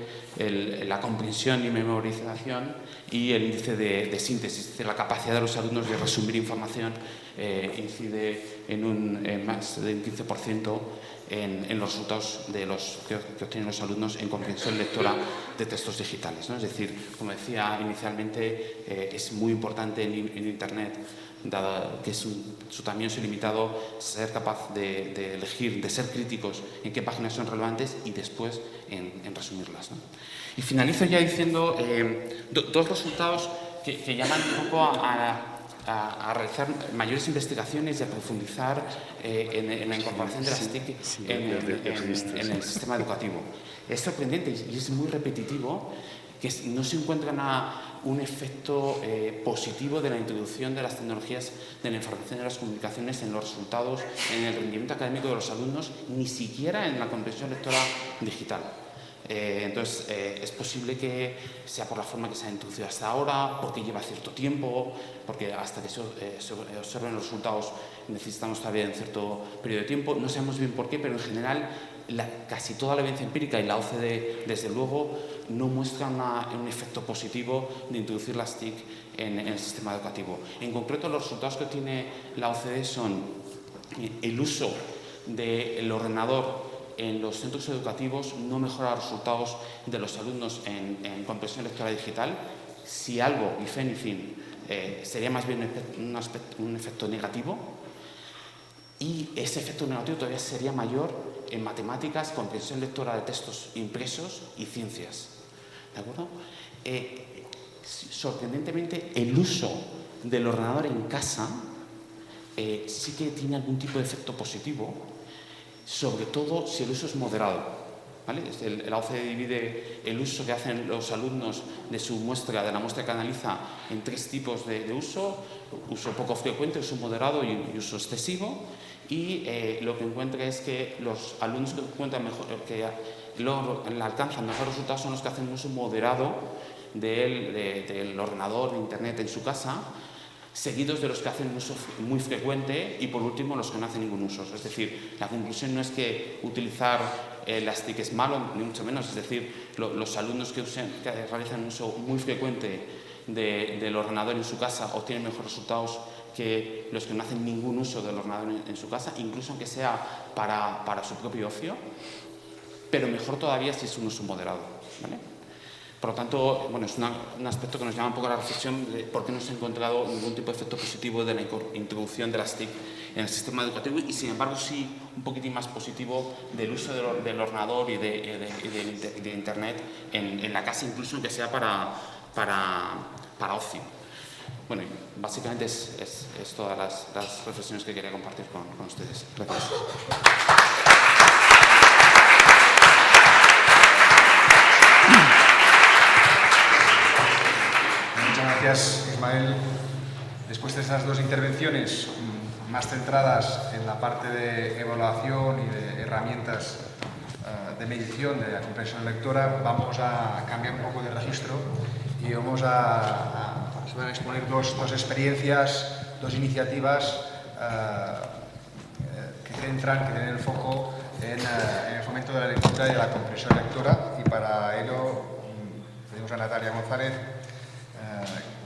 la comprensión y memorización y el índice de síntesis, es decir, la capacidad de los alumnos de resumir información incide en más de un 15% en los resultados que obtienen los alumnos en comprensión lectora de textos digitales, ¿no? Es decir, como decía inicialmente, es muy importante en Internet, dado que su tamaño es ilimitado, ser capaz de elegir, de ser críticos en qué páginas son relevantes y después en resumirlas, ¿no? Y finalizo ya diciendo dos resultados que llaman un poco a realizar mayores investigaciones y a profundizar en la incorporación de las TIC en el sistema educativo. Es sorprendente y es muy repetitivo que no se encuentra un efecto positivo de la introducción de las tecnologías de la información y las comunicaciones en los resultados, en el rendimiento académico de los alumnos, ni siquiera en la comprensión lectora digital. Entonces, es posible que sea por la forma que se ha introducido hasta ahora, porque lleva cierto tiempo, porque hasta que se observen los resultados necesitamos todavía un cierto periodo de tiempo. No sabemos bien por qué, pero en general casi toda la evidencia empírica y la OCDE, desde luego, no muestra un efecto positivo de introducir las TIC en el sistema educativo. En concreto, los resultados que tiene la OCDE son el uso del ordenador en los centros educativos no mejora los resultados de los alumnos en comprensión lectora digital. Si algo, ni fe ni fin, sería más bien un efecto negativo, y ese efecto negativo todavía sería mayor en matemáticas, comprensión lectora de textos impresos y ciencias. ¿De acuerdo? Sorprendentemente, el uso del ordenador en casa sí que tiene algún tipo de efecto positivo, sobre todo si el uso es moderado, ¿vale? La OCDE divide el uso que hacen los alumnos de la muestra que analiza, en 3 tipos de uso: uso poco frecuente, uso moderado y uso excesivo. Y lo que encuentra es que los alumnos que alcanzan mejores resultados son los que hacen un uso moderado del ordenador, de Internet en su casa, seguidos de los que hacen un uso muy frecuente y, por último, los que no hacen ningún uso. Es decir, la conclusión no es que utilizar las TIC es malo, ni mucho menos. Es decir, los alumnos que realizan un uso muy frecuente del ordenador en su casa obtienen mejores resultados que los que no hacen ningún uso del ordenador en su casa, incluso aunque sea para su propio ocio, pero mejor todavía si es un uso moderado, ¿vale? Por lo tanto, bueno, es un aspecto que nos llama un poco a la reflexión de por qué no se ha encontrado ningún tipo de efecto positivo de la introducción de las TIC en el sistema educativo, y sin embargo sí un poquitín más positivo del uso del ordenador y de Internet en la casa, incluso aunque sea para ocio. Bueno, básicamente es todas las reflexiones que quería compartir con ustedes. Gracias. Muchas gracias, Ismael. Después de estas 2 intervenciones más centradas en la parte de evaluación y de herramientas de medición de la comprensión lectora, vamos a cambiar un poco de registro y vamos a exponer dos experiencias, 2 iniciativas que tienen el foco en el fomento de la lectura y de la comprensión lectora, y para ello pedimos a Natalia González,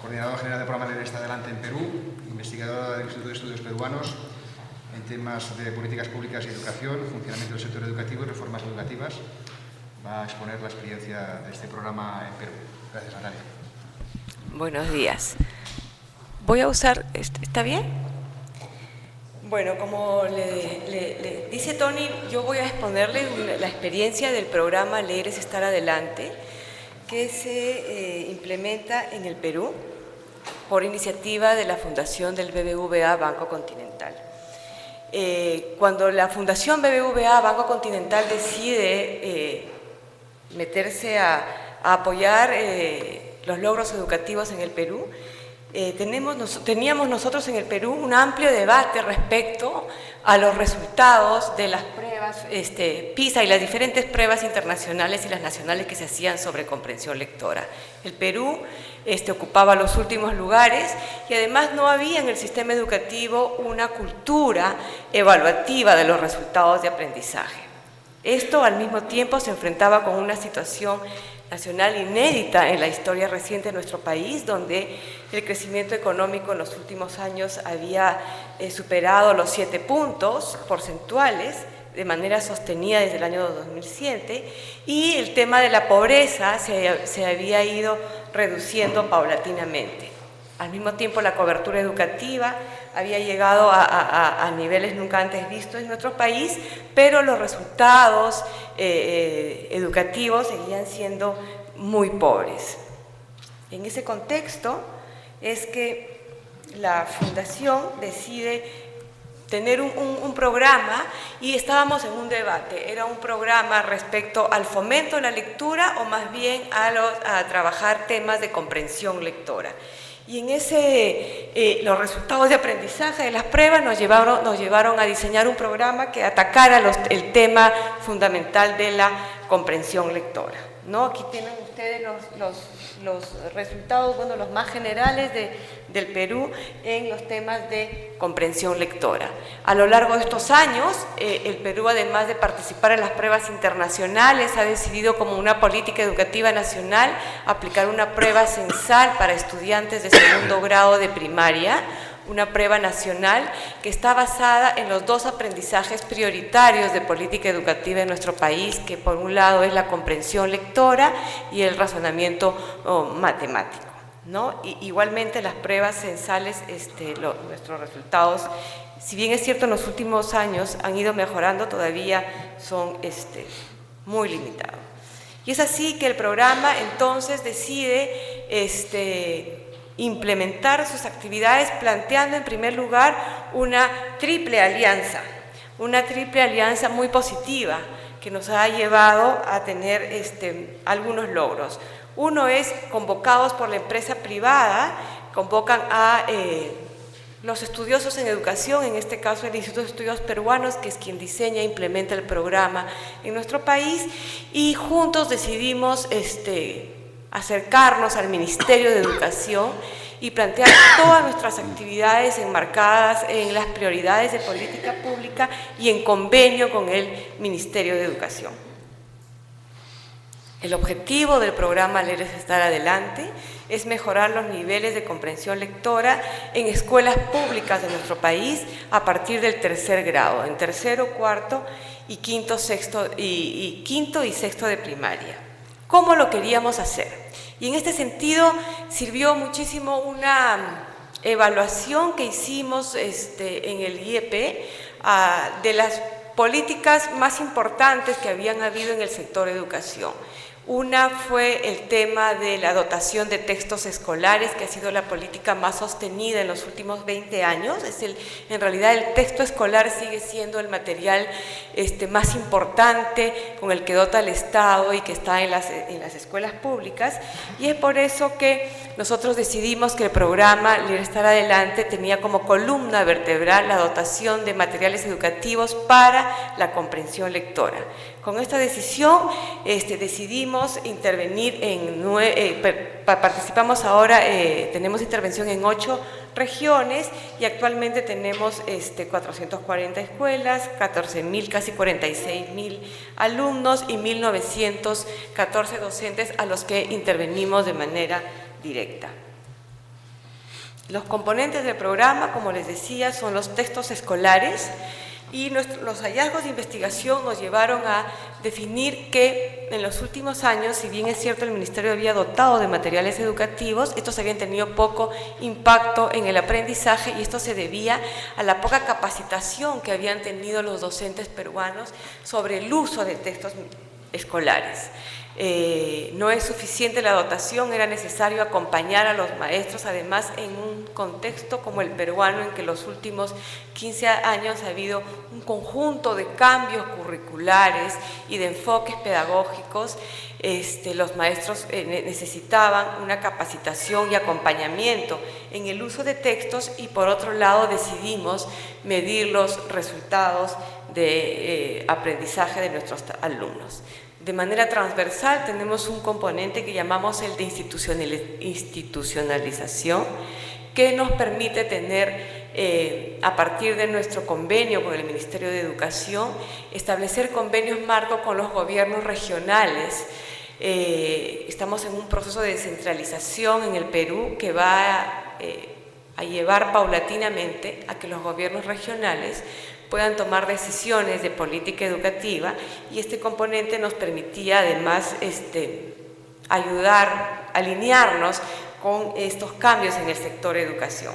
coordinadora general del programa Leer está Adelante en Perú, investigadora del Instituto de Estudios Peruanos en temas de políticas públicas y educación, funcionamiento del sector educativo y reformas educativas. Va a exponer la experiencia de este programa en Perú. Gracias, Natalia. Buenos días. Voy a usar... ¿Está bien? Bueno, como le dice Tony, yo voy a exponerle la experiencia del programa Leer es Estar Adelante, que se implementa en el Perú por iniciativa de la Fundación del BBVA Banco Continental. Cuando la Fundación BBVA Banco Continental decide meterse a apoyar los logros educativos en el Perú, teníamos nosotros en el Perú un amplio debate respecto a los resultados de las pruebas PISA y las diferentes pruebas internacionales y las nacionales que se hacían sobre comprensión lectora. El Perú ocupaba los últimos lugares y además no había en el sistema educativo una cultura evaluativa de los resultados de aprendizaje. Esto al mismo tiempo se enfrentaba con una situación nacional inédita en la historia reciente de nuestro país, donde el crecimiento económico en los últimos años había superado los 7 puntos porcentuales de manera sostenida desde el año 2007, y el tema de la pobreza se había ido reduciendo paulatinamente. Al mismo tiempo, la cobertura educativa había llegado a niveles nunca antes vistos en nuestro país, pero los resultados educativos seguían siendo muy pobres. En ese contexto es que la Fundación decide tener un programa, y estábamos en un debate. Era un programa respecto al fomento de la lectura o más bien a trabajar temas de comprensión lectora. Y en ese, los resultados de aprendizaje de las pruebas nos llevaron a diseñar un programa que atacara el tema fundamental de la comprensión lectora, ¿no? Aquí tienen ustedes los resultados, bueno, los más generales del Perú en los temas de comprensión lectora. A lo largo de estos años, el Perú, además de participar en las pruebas internacionales, ha decidido como una política educativa nacional aplicar una prueba censal para estudiantes de segundo grado de primaria, una prueba nacional que está basada en los dos aprendizajes prioritarios de política educativa en nuestro país, que por un lado es la comprensión lectora y el razonamiento matemático, ¿no? Igualmente las pruebas censales, nuestros resultados, si bien es cierto en los últimos años han ido mejorando, todavía son muy limitados. Y es así que el programa entonces decide implementar sus actividades planteando en primer lugar una triple alianza muy positiva que nos ha llevado a tener algunos logros. Uno es, convocados por la empresa privada, convocan a los estudiosos en educación, en este caso el Instituto de Estudios Peruanos, que es quien diseña e implementa el programa en nuestro país, y juntos decidimos acercarnos al Ministerio de Educación y plantear todas nuestras actividades enmarcadas en las prioridades de política pública y en convenio con el Ministerio de Educación. El objetivo del programa Leer es Estar Adelante es mejorar los niveles de comprensión lectora en escuelas públicas de nuestro país a partir del tercer grado, en tercero, cuarto y quinto y sexto de primaria. ¿Cómo lo queríamos hacer? Y en este sentido sirvió muchísimo una evaluación que hicimos en el IEP de las políticas más importantes que habían habido en el sector educación. Una fue el tema de la dotación de textos escolares, que ha sido la política más sostenida en los últimos 20 años. En realidad el texto escolar sigue siendo el material más importante con el que dota el Estado y que está en las escuelas públicas, y es por eso que nosotros decidimos que el programa Leer Estar Adelante tenía como columna vertebral la dotación de materiales educativos para la comprensión lectora. Con esta decisión decidimos intervenir participamos ahora, tenemos intervención en 8 regiones y actualmente tenemos 440 escuelas, 14.000, casi 46.000 alumnos y 1.914 docentes a los que intervenimos de manera directa. Los componentes del programa, como les decía, son los textos escolares, y los hallazgos de investigación nos llevaron a definir que en los últimos años, si bien es cierto el Ministerio había dotado de materiales educativos, estos habían tenido poco impacto en el aprendizaje, y esto se debía a la poca capacitación que habían tenido los docentes peruanos sobre el uso de textos escolares. No es suficiente la dotación, era necesario acompañar a los maestros, además en un contexto como el peruano, en que los últimos 15 años ha habido un conjunto de cambios curriculares y de enfoques pedagógicos. Los maestros necesitaban una capacitación y acompañamiento en el uso de textos, y por otro lado decidimos medir los resultados de aprendizaje de nuestros alumnos. De manera transversal tenemos un componente que llamamos el de institucionalización, que nos permite tener, a partir de nuestro convenio con el Ministerio de Educación, establecer convenios marco con los gobiernos regionales. Estamos en un proceso de descentralización en el Perú que va a llevar paulatinamente a que los gobiernos regionales puedan tomar decisiones de política educativa, y este componente nos permitía además ayudar, alinearnos con estos cambios en el sector educación.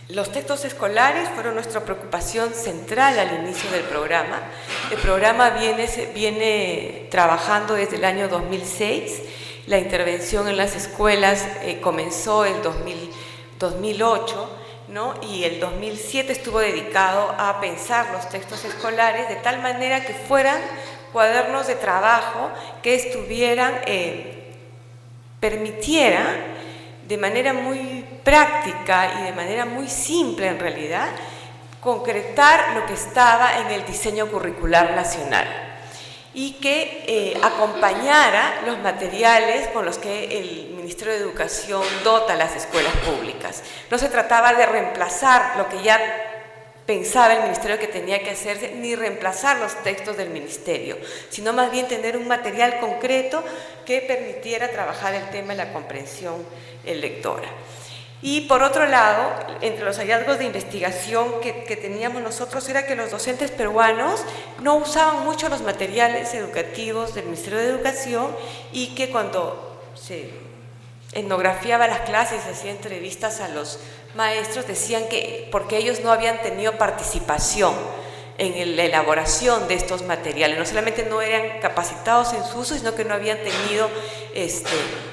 Los textos escolares fueron nuestra preocupación central al inicio del programa. El programa viene trabajando desde el año 2006. La intervención en las escuelas comenzó en 2008, ¿no? Y el 2007 estuvo dedicado a pensar los textos escolares de tal manera que fueran cuadernos de trabajo que permitieran de manera muy práctica y de manera muy simple en realidad, concretar lo que estaba en el diseño curricular nacional y que acompañara los materiales con los que el Ministerio de Educación dota a las escuelas públicas. No se trataba de reemplazar lo que ya pensaba el Ministerio que tenía que hacerse, ni reemplazar los textos del Ministerio, sino más bien tener un material concreto que permitiera trabajar el tema de la comprensión lectora. Y por otro lado, entre los hallazgos de investigación que teníamos nosotros era que los docentes peruanos no usaban mucho los materiales educativos del Ministerio de Educación, y que cuando se etnografiaba las clases, se hacía entrevistas a los maestros, decían que porque ellos no habían tenido participación en la elaboración de estos materiales, no solamente no eran capacitados en su uso, sino que no habían tenido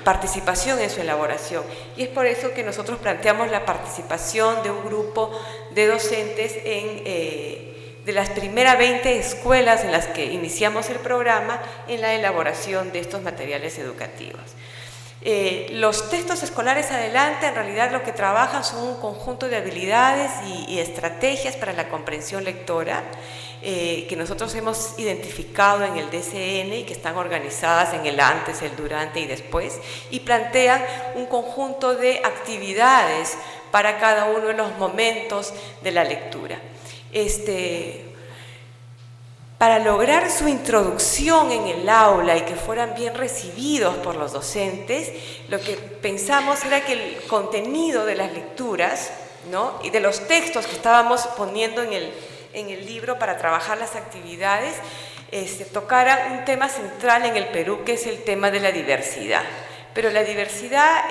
participación en su elaboración. Y es por eso que nosotros planteamos la participación de un grupo de docentes de las primeras 20 escuelas en las que iniciamos el programa en la elaboración de estos materiales educativos. Los textos escolares adelante en realidad lo que trabajan son un conjunto de habilidades y estrategias para la comprensión lectora que nosotros hemos identificado en el DCN y que están organizadas en el antes, el durante y después, y plantean un conjunto de actividades para cada uno de los momentos de la lectura. Para lograr su introducción en el aula y que fueran bien recibidos por los docentes, lo que pensamos era que el contenido de las lecturas, ¿no?, y de los textos que estábamos poniendo en el libro para trabajar las actividades, tocara un tema central en el Perú, que es el tema de la diversidad. Pero la diversidad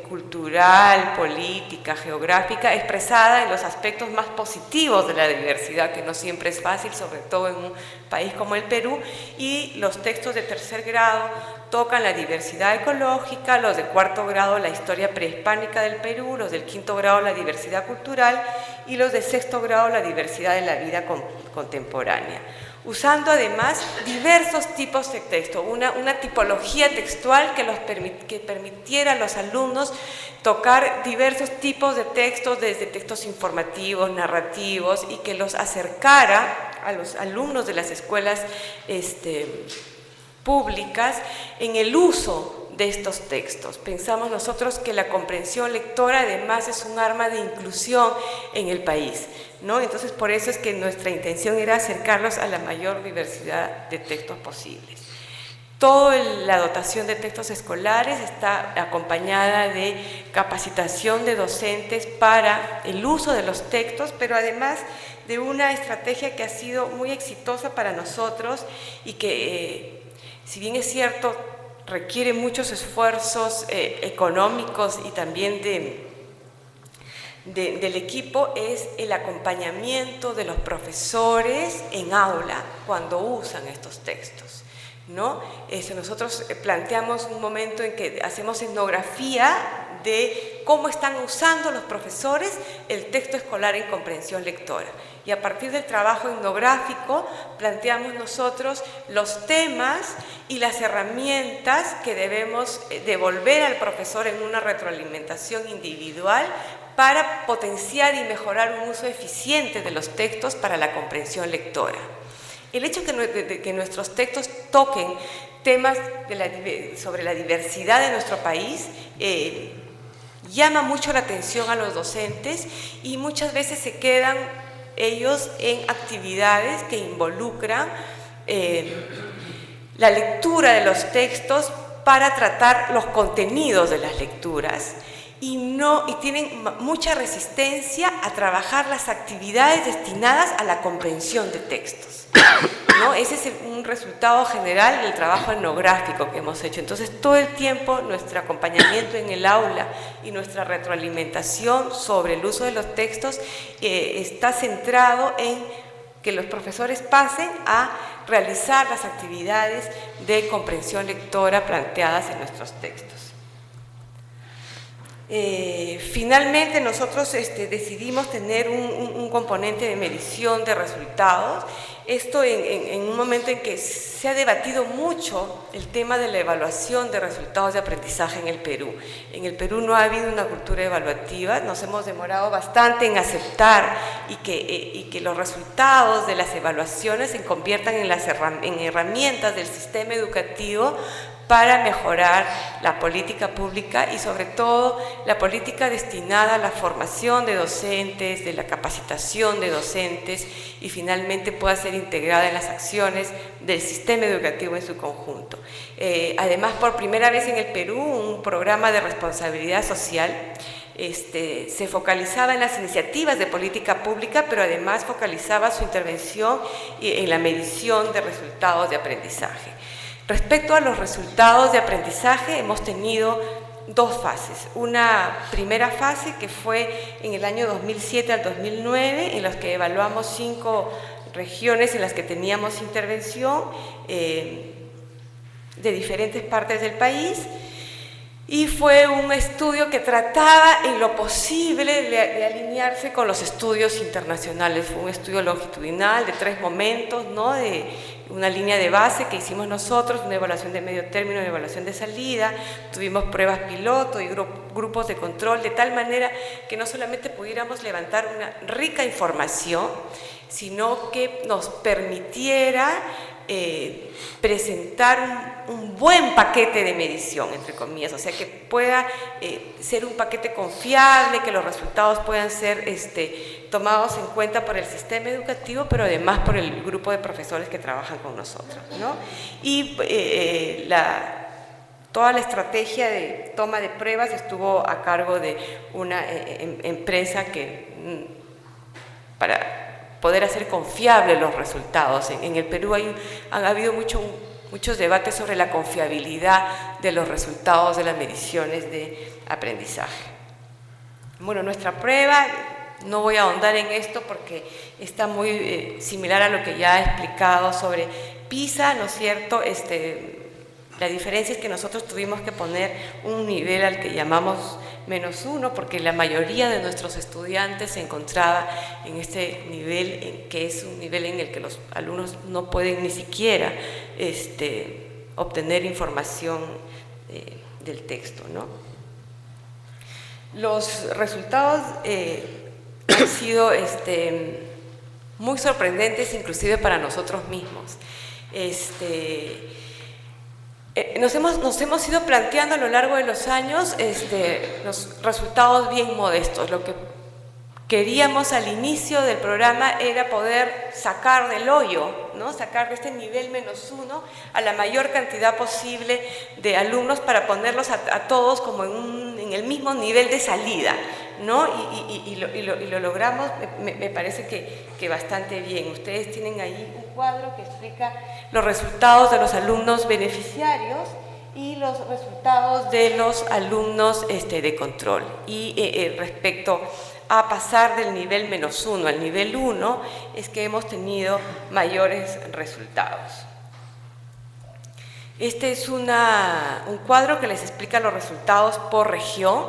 cultural, política, geográfica, expresada en los aspectos más positivos de la diversidad, que no siempre es fácil, sobre todo en un país como el Perú, y los textos de tercer grado tocan la diversidad ecológica, los de cuarto grado la historia prehispánica del Perú, los del quinto grado la diversidad cultural y los de sexto grado la diversidad de la vida contemporánea, usando además diversos tipos de texto, una tipología textual que permitiera a los alumnos tocar diversos tipos de textos, desde textos informativos, narrativos, y que los acercara a los alumnos de las escuelas públicas en el uso de estos textos. Pensamos nosotros que la comprensión lectora además es un arma de inclusión en el país, ¿no? Entonces, por eso es que nuestra intención era acercarlos a la mayor diversidad de textos posibles. Toda la dotación de textos escolares está acompañada de capacitación de docentes para el uso de los textos, pero además de una estrategia que ha sido muy exitosa para nosotros y que, si bien es cierto, requiere muchos esfuerzos económicos y también del equipo, es el acompañamiento de los profesores en aula cuando usan estos textos, ¿no? Nosotros planteamos un momento en que hacemos etnografía de cómo están usando los profesores el texto escolar en comprensión lectora. Y a partir del trabajo etnográfico planteamos nosotros los temas y las herramientas que debemos devolver al profesor en una retroalimentación individual para potenciar y mejorar un uso eficiente de los textos para la comprensión lectora. El hecho de que nuestros textos toquen temas sobre la diversidad de nuestro país llama mucho la atención a los docentes, y muchas veces se quedan ellos en actividades que involucran la lectura de los textos para tratar los contenidos de las lecturas, y tienen mucha resistencia a trabajar las actividades destinadas a la comprensión de textos, ¿no? Ese es un resultado general del trabajo etnográfico que hemos hecho. Entonces, todo el tiempo nuestro acompañamiento en el aula y nuestra retroalimentación sobre el uso de los textos está centrado en que los profesores pasen a realizar las actividades de comprensión lectora planteadas en nuestros textos. Finalmente nosotros decidimos tener un componente de medición de resultados. Esto en un momento en que se ha debatido mucho el tema de la evaluación de resultados de aprendizaje en el Perú. En el Perú no ha habido una cultura evaluativa, nos hemos demorado bastante en aceptar y que los resultados de las evaluaciones se conviertan en herramientas del sistema educativo para mejorar la política pública y sobre todo la política destinada a la formación de docentes, de la capacitación de docentes y finalmente pueda ser integrada en las acciones del sistema educativo en su conjunto. Además, por primera vez en el Perú, un programa de responsabilidad social se focalizaba en las iniciativas de política pública, pero además focalizaba su intervención en la medición de resultados de aprendizaje. Respecto a los resultados de aprendizaje, hemos tenido dos fases. Una primera fase que fue en el año 2007 al 2009, en los que evaluamos 5 regiones en las que teníamos intervención de diferentes partes del país. Y fue un estudio que trataba en lo posible de alinearse con los estudios internacionales. Fue un estudio longitudinal de 3 momentos, ¿no? De una línea de base que hicimos nosotros, una evaluación de medio término, una evaluación de salida, tuvimos pruebas piloto y grupos de control, de tal manera que no solamente pudiéramos levantar una rica información, sino que nos permitiera presentar un buen paquete de medición, entre comillas, o sea, que pueda ser un paquete confiable, que los resultados puedan ser tomados en cuenta por el sistema educativo, pero además por el grupo de profesores que trabajan con nosotros, ¿no? Y toda la estrategia de toma de pruebas estuvo a cargo de una empresa que para poder hacer confiables los resultados. En el Perú han habido muchos debates sobre la confiabilidad de los resultados de las mediciones de aprendizaje. Bueno, nuestra prueba, no voy a ahondar en esto porque está muy similar a lo que ya he explicado sobre PISA, ¿no es cierto? La diferencia es que nosotros tuvimos que poner un nivel al que llamamos -1, porque la mayoría de nuestros estudiantes se encontraba en este nivel, que es un nivel en el que los alumnos no pueden ni siquiera obtener información del texto, ¿no? Los resultados han sido muy sorprendentes, inclusive para nosotros mismos. Nos hemos ido planteando a lo largo de los años los resultados bien modestos. Lo que queríamos al inicio del programa era poder sacar del hoyo, ¿no? Sacar de este nivel -1 a la mayor cantidad posible de alumnos para ponerlos a todos como en el mismo nivel de salida, ¿no? Y lo logramos, me parece que bastante bien. Ustedes tienen ahí un cuadro que explica los resultados de los alumnos beneficiarios y los resultados de los alumnos de control. Y respecto a pasar del nivel -1 al nivel 1, es que hemos tenido mayores resultados. Este es un cuadro que les explica los resultados por región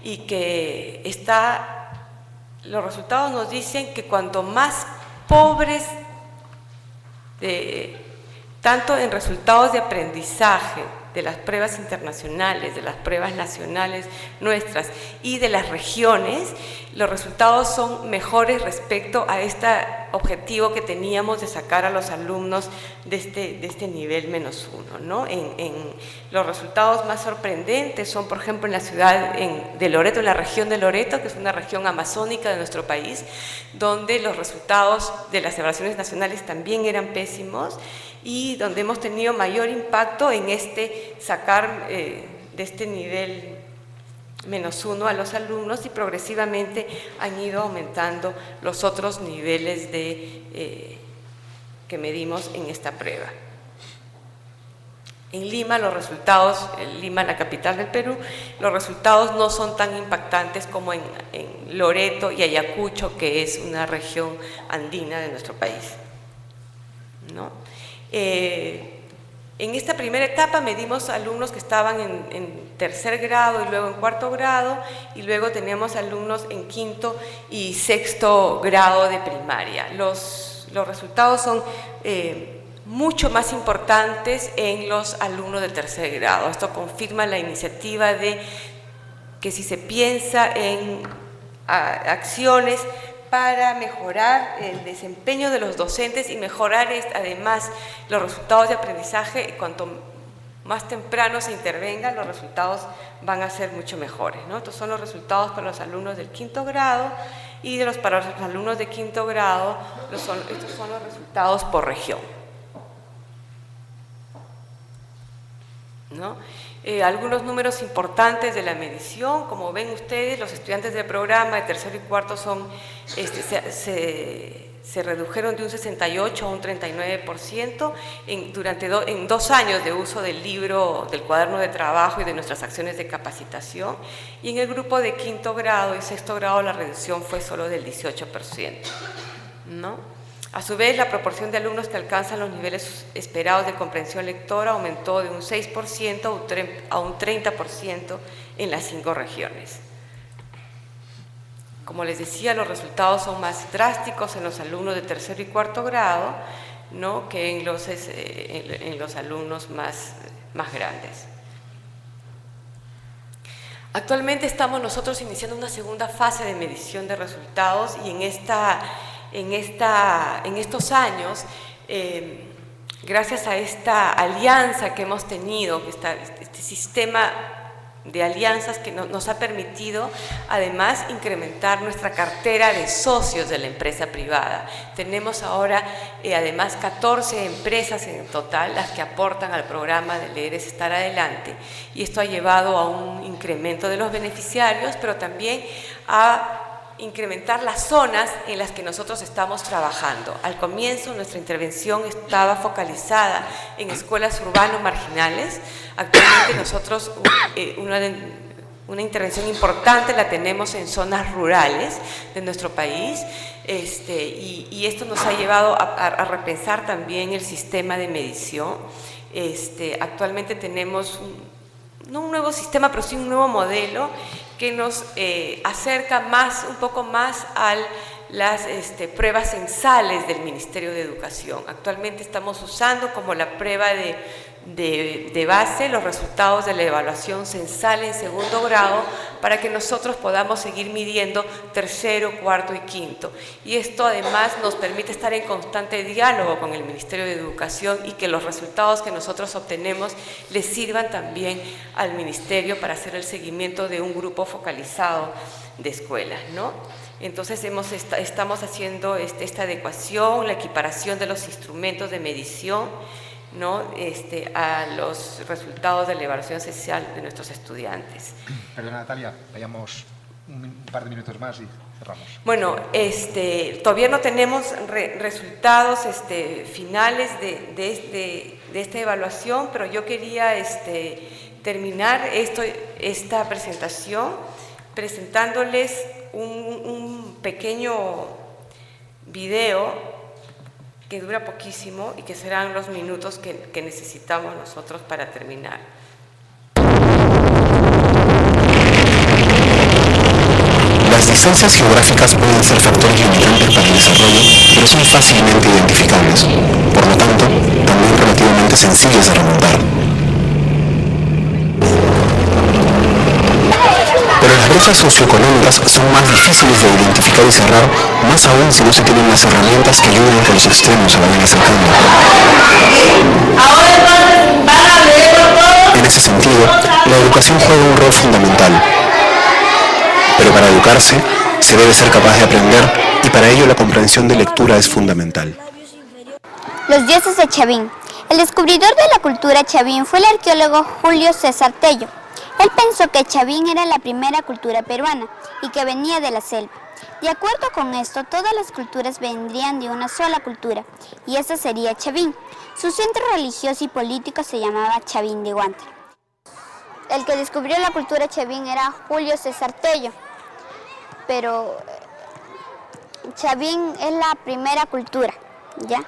y que los resultados nos dicen que cuanto más pobres, tanto en resultados de aprendizaje, de las pruebas internacionales, de las pruebas nacionales nuestras y de las regiones, los resultados son mejores respecto a este objetivo que teníamos de sacar a los alumnos de este nivel -1, ¿no? Los resultados más sorprendentes son, por ejemplo, en la ciudad de Loreto, en la región de Loreto, que es una región amazónica de nuestro país, donde los resultados de las evaluaciones nacionales también eran pésimos y donde hemos tenido mayor impacto en sacar de este nivel -1 a los alumnos y progresivamente han ido aumentando los otros niveles que medimos en esta prueba. En Lima, los resultados, en Lima, la capital del Perú, los resultados no son tan impactantes como en Loreto y Ayacucho, que es una región andina de nuestro país, ¿no? En esta primera etapa medimos alumnos que estaban en tercer grado y luego en cuarto grado, y luego teníamos alumnos en quinto y sexto grado de primaria. Los resultados son mucho más importantes en los alumnos de tercer grado. Esto confirma la iniciativa de que si se piensa en acciones para mejorar el desempeño de los docentes y mejorar además los resultados de aprendizaje, cuanto más temprano se intervenga, los resultados van a ser mucho mejores, ¿no? Estos son los resultados para los alumnos del quinto grado, y para los alumnos de quinto grado, estos son los resultados por región, ¿no? Algunos números importantes de la medición, como ven ustedes, los estudiantes del programa de tercero y cuarto se redujeron de un 68 a un 39% en 2 años de uso del libro, del cuaderno de trabajo y de nuestras acciones de capacitación, y en el grupo de quinto grado y sexto grado la reducción fue solo del 18%, ¿no? A su vez, la proporción de alumnos que alcanzan los niveles esperados de comprensión lectora aumentó de un 6% a un 30% en las 5 regiones. Como les decía, los resultados son más drásticos en los alumnos de tercero y cuarto grado, ¿no?, que en los alumnos más grandes. Actualmente estamos nosotros iniciando una segunda fase de medición de resultados, y en estos años, gracias a esta alianza que hemos tenido, este sistema de alianzas que nos ha permitido además incrementar nuestra cartera de socios de la empresa privada. Tenemos ahora además 14 empresas en total las que aportan al programa de Leer es Estar Adelante, y esto ha llevado a un incremento de los beneficiarios, pero también a incrementar las zonas en las que nosotros estamos trabajando. Al comienzo nuestra intervención estaba focalizada en escuelas urbanas marginales. Actualmente nosotros una intervención importante la tenemos en zonas rurales de nuestro país, y esto nos ha llevado a repensar también el sistema de medición. Actualmente tenemos no un nuevo sistema, pero sí un nuevo modelo que nos acerca un poco más a las pruebas censales del Ministerio de Educación. Actualmente estamos usando como la prueba de base los resultados de la evaluación censal en segundo grado, para que nosotros podamos seguir midiendo tercero, cuarto y quinto. Y esto además nos permite estar en constante diálogo con el Ministerio de Educación, y que los resultados que nosotros obtenemos les sirvan también al Ministerio para hacer el seguimiento de un grupo focalizado de escuelas, ¿no? Entonces estamos haciendo esta adecuación, la equiparación de los instrumentos de medición, ¿no?, a los resultados de la evaluación censal de nuestros estudiantes. Perdona, Natalia, vayamos un par de minutos más y cerramos. Bueno, todavía no tenemos resultados finales de esta evaluación, pero yo quería terminar esta presentación presentándoles un pequeño video que dura poquísimo y que serán los minutos que necesitamos nosotros para terminar. Las distancias geográficas pueden ser factores limitantes para el desarrollo, pero son fácilmente identificables, por lo tanto, también relativamente sencillas de remontar. Pero las brechas socioeconómicas son más difíciles de identificar y cerrar, más aún si no se tienen las herramientas que ayuden a que los extremos se vayan acercando. En ese sentido, la educación juega un rol fundamental. Pero para educarse, se debe ser capaz de aprender, y para ello la comprensión de lectura es fundamental. Los dioses de Chavín. El descubridor de la cultura chavín fue el arqueólogo Julio César Tello. Él pensó que Chavín era la primera cultura peruana y que venía de la selva. De acuerdo con esto, todas las culturas vendrían de una sola cultura, y esa sería Chavín. Su centro religioso y político se llamaba Chavín de Huántar. El que descubrió la cultura Chavín era Julio César Tello, pero Chavín es la primera cultura, ¿ya?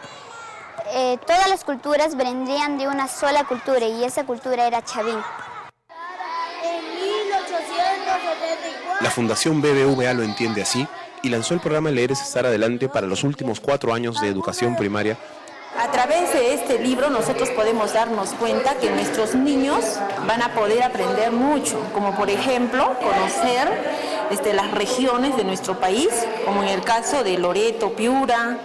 Todas las culturas vendrían de una sola cultura, y esa cultura era Chavín. La Fundación BBVA lo entiende así y lanzó el programa Leer es Estar Adelante para los últimos 4 años de educación primaria. A través de este libro nosotros podemos darnos cuenta que nuestros niños van a poder aprender mucho, como por ejemplo conocer las regiones de nuestro país, como en el caso de Loreto, Piura,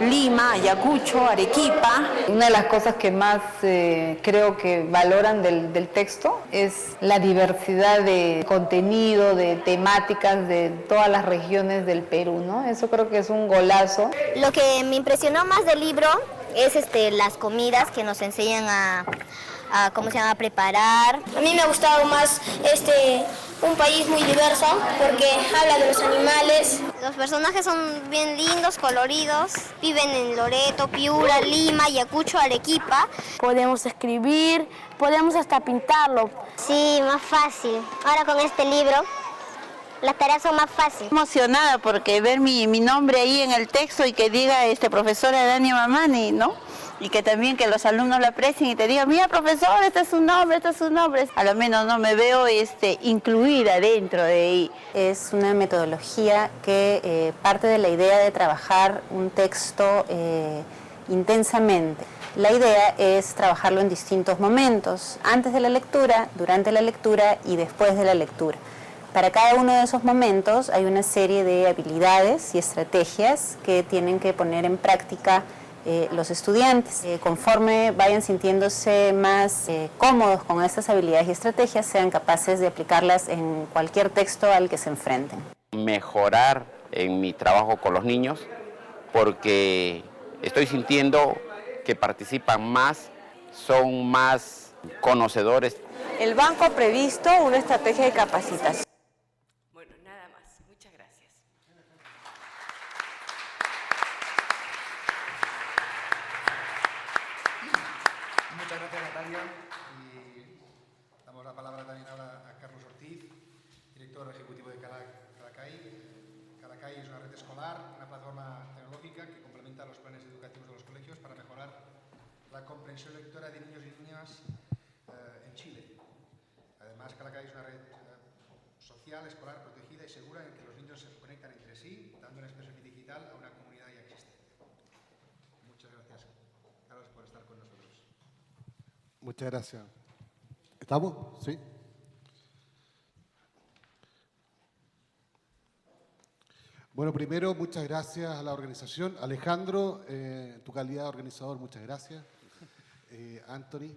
Lima, Ayacucho, Arequipa. Una de las cosas que más creo que valoran del texto es la diversidad de contenido, de temáticas de todas las regiones del Perú, ¿no? Eso creo que es un golazo. Lo que me impresionó más del libro es las comidas que nos enseñan a preparar. A mí me ha gustado más un país muy diverso porque habla de los animales. Los personajes son bien lindos, coloridos. Viven en Loreto, Piura, Lima, Ayacucho, Arequipa. Podemos escribir, podemos hasta pintarlo. Sí, más fácil. Ahora con este libro las tareas son más fáciles. Emocionada porque ver mi nombre ahí en el texto y que diga profesora Dania Mamani, ¿no? Y que también que los alumnos lo aprecien y te digan, mira profesor, este es su nombre, este es su nombre. A lo menos no me veo incluida dentro de ahí. Es una metodología que parte de la idea de trabajar un texto intensamente. La idea es trabajarlo en distintos momentos, antes de la lectura, durante la lectura y después de la lectura. Para cada uno de esos momentos hay una serie de habilidades y estrategias que tienen que poner en práctica los estudiantes. Conforme vayan sintiéndose más cómodos con estas habilidades y estrategias, sean capaces de aplicarlas en cualquier texto al que se enfrenten. Mejorar en mi trabajo con los niños porque estoy sintiendo que participan más, son más conocedores. El banco ha previsto una estrategia de capacitación. Bueno, nada más. Muchas gracias. Muchas gracias, Natalia. Y damos la palabra también ahora a Carlos Ortiz, director ejecutivo de Calacay. Calacay es una red escolar, una plataforma tecnológica que complementa los planes educativos de los colegios para mejorar la comprensión lectora de niños y niñas en Chile. Además, Calacay es una red social, escolar, protegida y segura en que los niños se conectan entre sí, dando una expresión digital a una comunidad ya existente. Muchas gracias, Carlos, por estar con nosotros. Muchas gracias. ¿Estamos? Sí. Bueno, primero, muchas gracias a la organización. Alejandro, tu calidad de organizador, muchas gracias. Anthony,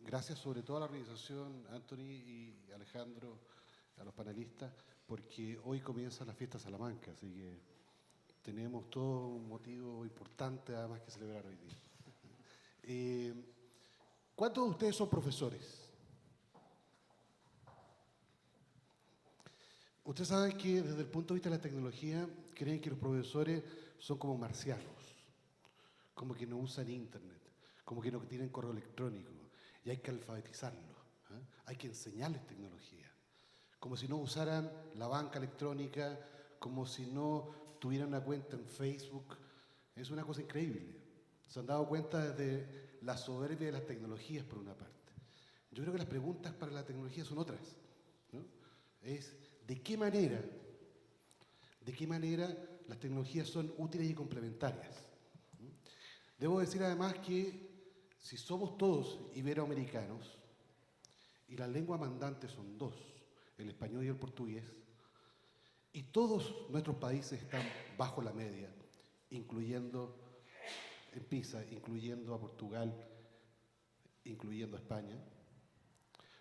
gracias sobre todo a la organización, Anthony y Alejandro, a los panelistas, porque hoy comienza la fiesta Salamanca, así que tenemos todo un motivo importante además que celebrar hoy día. ¿Cuántos de ustedes son profesores? Ustedes saben que desde el punto de vista de la tecnología creen que los profesores son como marcianos, como que no usan internet, como que no tienen correo electrónico y hay que alfabetizarlos, hay que enseñarles tecnología, como si no usaran la banca electrónica, como si no tuvieran una cuenta en Facebook. Es una cosa increíble. Se han dado cuenta de la soberbia de las tecnologías por una parte. Yo creo que las preguntas para la tecnología son otras, ¿no? Es ¿de qué manera las tecnologías son útiles y complementarias? Debo decir además que si somos todos iberoamericanos y las lenguas mandantes son dos, el español y el portugués, y todos nuestros países están bajo la media, incluyendo en PISA, incluyendo a Portugal, incluyendo a España,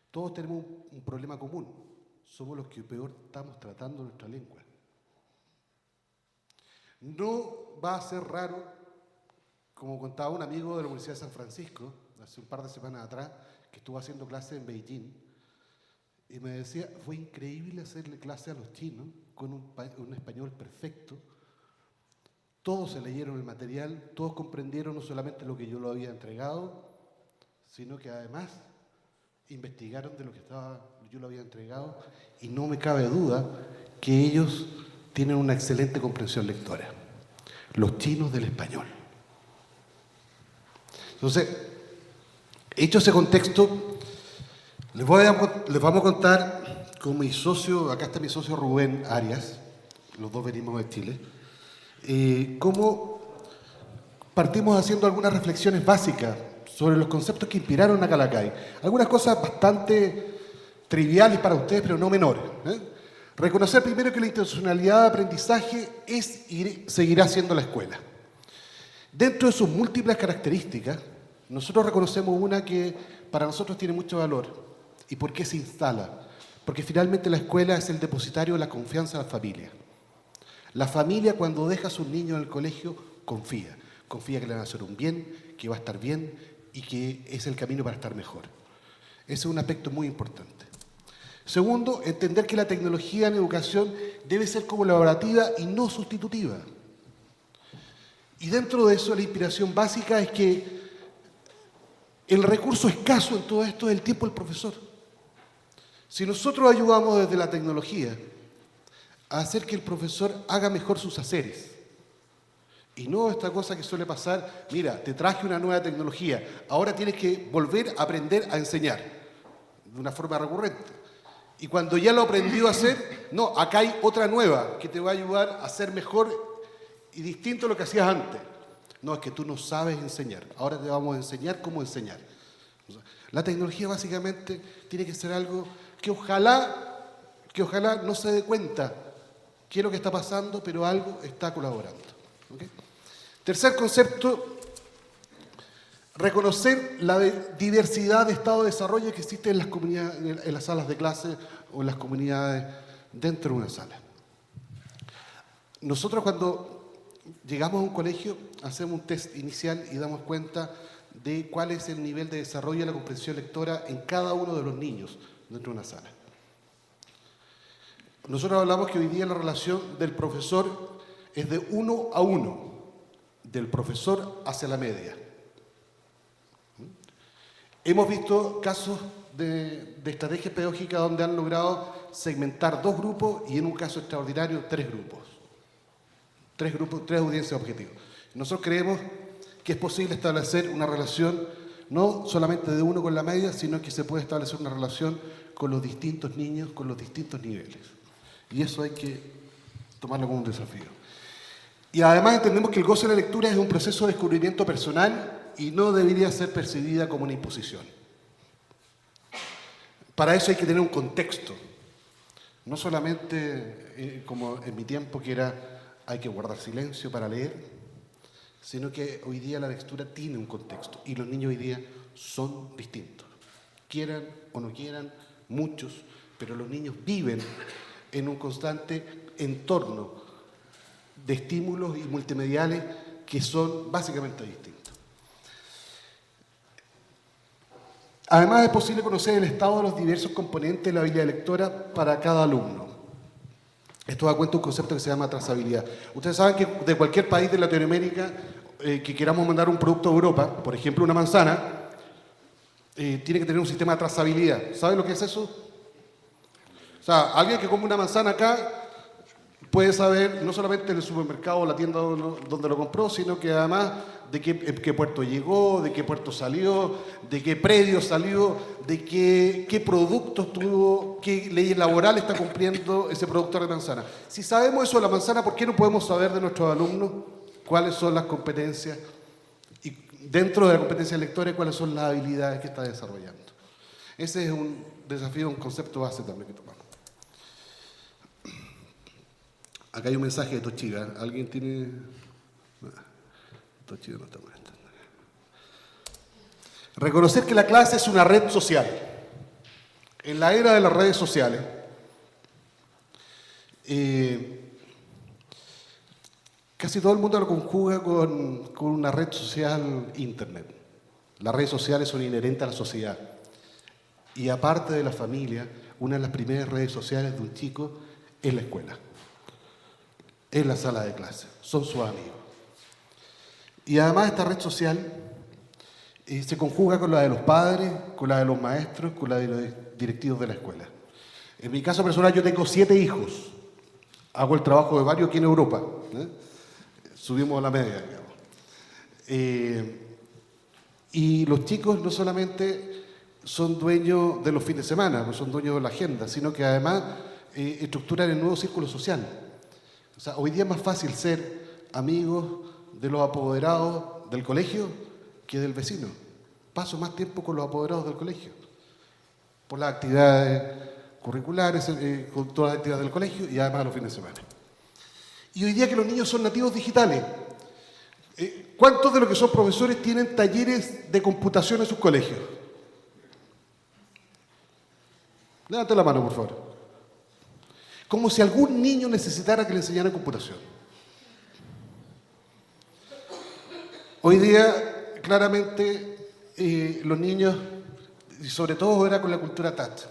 todos tenemos un problema común. Somos los que peor estamos tratando nuestra lengua. No va a ser raro, como contaba un amigo de la Universidad de San Francisco, hace un par de semanas atrás, que estuvo haciendo clase en Beijing, y me decía, fue increíble hacerle clase a los chinos con un español perfecto. Todos se leyeron el material, todos comprendieron no solamente lo que yo lo había entregado, sino que además investigaron de lo que yo lo había entregado, y no me cabe duda que ellos tienen una excelente comprensión lectora. Los chinos del español. Entonces, hecho ese contexto, les vamos a contar con mi socio, acá está mi socio Rubén Arias, los dos venimos de Chile, cómo partimos haciendo algunas reflexiones básicas sobre los conceptos que inspiraron a Calacay. Algunas cosas bastante triviales para ustedes, pero no menores. Reconocer primero que la intencionalidad de aprendizaje es y seguirá siendo la escuela. Dentro de sus múltiples características, nosotros reconocemos una que para nosotros tiene mucho valor. ¿Y por qué se instala? Porque finalmente la escuela es el depositario de la confianza de la familia. La familia, cuando deja a sus niños en el colegio, confía. Confía que le van a hacer un bien, que va a estar bien y que es el camino para estar mejor. Ese es un aspecto muy importante. Segundo, entender que la tecnología en educación debe ser colaborativa y no sustitutiva. Y dentro de eso, la inspiración básica es que el recurso escaso en todo esto es el tiempo del profesor. Si nosotros ayudamos desde la tecnología a hacer que el profesor haga mejor sus haceres, y no esta cosa que suele pasar, mira, te traje una nueva tecnología, ahora tienes que volver a aprender a enseñar de una forma recurrente. Y cuando ya lo aprendió a hacer, no, acá hay otra nueva que te va a ayudar a ser mejor y distinto a lo que hacías antes. No, es que tú no sabes enseñar, ahora te vamos a enseñar cómo enseñar. O sea, la tecnología básicamente tiene que ser algo que ojalá no se dé cuenta qué es lo que está pasando, pero algo está colaborando. ¿Okay? Tercer concepto, reconocer la diversidad de estado de desarrollo que existe en las comunidades, en las salas de clase o en las comunidades dentro de una sala. Nosotros cuando llegamos a un colegio hacemos un test inicial y damos cuenta de cuál es el nivel de desarrollo de la comprensión lectora en cada uno de los niños dentro de una sala. Nosotros hablamos que hoy día la relación del profesor es de 1 a 1, del profesor hacia la media. Hemos visto casos de estrategias pedagógicas donde han logrado segmentar 2 grupos y en un caso extraordinario 3 grupos. 3 audiencias objetivas. Nosotros creemos que es posible establecer una relación no solamente de 1 con la media, sino que se puede establecer una relación con los distintos niños, con los distintos niveles. Y eso hay que tomarlo como un desafío. Y además entendemos que el goce de la lectura es un proceso de descubrimiento personal y no debería ser percibida como una imposición. Para eso hay que tener un contexto. No solamente como en mi tiempo que era hay que guardar silencio para leer, sino que hoy día la lectura tiene un contexto y los niños hoy día son distintos. Quieran o no quieran, muchos, pero los niños viven en un constante entorno de estímulos y multimediales que son básicamente distintos. Además, es posible conocer el estado de los diversos componentes de la habilidad lectora para cada alumno. Esto da cuenta de un concepto que se llama trazabilidad. Ustedes saben que de cualquier país de Latinoamérica que queramos mandar un producto a Europa, por ejemplo una manzana, tiene que tener un sistema de trazabilidad. ¿Saben lo que es eso? O sea, alguien que come una manzana acá puede saber no solamente en el supermercado o la tienda donde lo compró, sino que además de qué puerto llegó, de qué puerto salió, de qué predio salió, de qué productos tuvo, qué leyes laborales está cumpliendo ese productor de manzana. Si sabemos eso de la manzana, ¿por qué no podemos saber de nuestros alumnos cuáles son las competencias y dentro de la competencia lectora cuáles son las habilidades que está desarrollando? Ese es un desafío, un concepto base también que tomamos. Acá hay un mensaje de Toshiba. ¿Alguien tiene...? No, Toshiba no está molestando. Reconocer que la clase es una red social. En la era de las redes sociales, casi todo el mundo lo conjuga con una red social, Internet. Las redes sociales son inherentes a la sociedad. Y aparte de la familia, una de las primeras redes sociales de un chico es la escuela, es la sala de clase, son sus amigos. Y además esta red social se conjuga con la de los padres, con la de los maestros, con la de los directivos de la escuela. En mi caso personal yo tengo 7 hijos, hago el trabajo de varios aquí en Europa, subimos a la media, digamos. Y los chicos no solamente son dueños de los fines de semana, no son dueños de la agenda, sino que además estructuran el nuevo círculo social. O sea, hoy día es más fácil ser amigos de los apoderados del colegio que del vecino. Paso más tiempo con los apoderados del colegio, por las actividades curriculares, con todas las actividades del colegio y además los fines de semana. Y hoy día que los niños son nativos digitales, ¿cuántos de los que son profesores tienen talleres de computación en sus colegios? Levante la mano, por favor. Como si algún niño necesitara que le enseñaran computación. Hoy día, claramente, los niños, y sobre todo ahora con la cultura touch,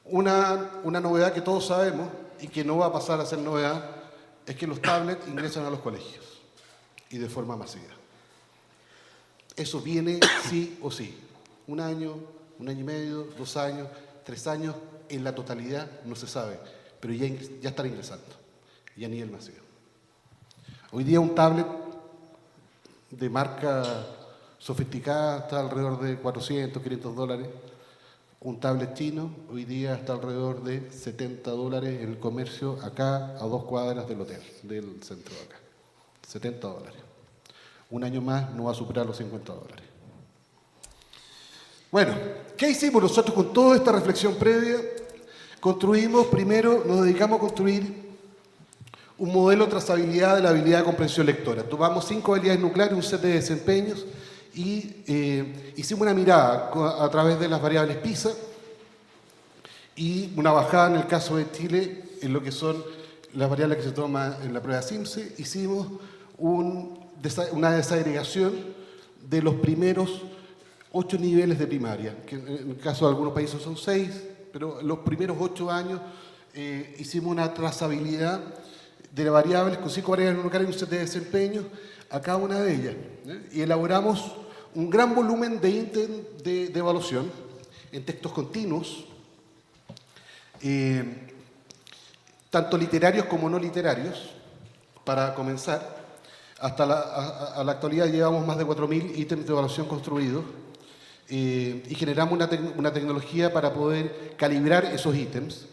una novedad que todos sabemos y que no va a pasar a ser novedad, es que los tablets ingresan a los colegios y de forma masiva. Eso viene sí o sí. 1 año, 1 año y medio, 2 años, 3 años, en la totalidad no se sabe, pero ya están ingresando y a nivel masivo. Hoy día un tablet de marca sofisticada está alrededor de 400, 500 dólares. Un tablet chino hoy día está alrededor de 70 dólares en el comercio acá a 2 cuadras del hotel, del centro de acá. 70 dólares. 1 año más no va a superar los 50 dólares. Bueno, ¿qué hicimos nosotros con toda esta reflexión previa? Nos dedicamos a construir un modelo de trazabilidad de la habilidad de comprensión lectora. Tomamos 5 habilidades nucleares, un set de desempeños, y hicimos una mirada a través de las variables PISA y una bajada en el caso de Chile en lo que son las variables que se toman en la prueba SIMSE. Hicimos una desagregación de los primeros 8 niveles de primaria, que en el caso de algunos países son 6, pero los primeros 8 años hicimos una trazabilidad de variables con 5 variables nucleares y un set de desempeño a cada una de ellas, y elaboramos un gran volumen de ítems de evaluación en textos continuos, tanto literarios como no literarios, para comenzar. Hasta a la actualidad llevamos más de 4.000 ítems de evaluación construidos, y generamos una tecnología para poder calibrar esos ítems,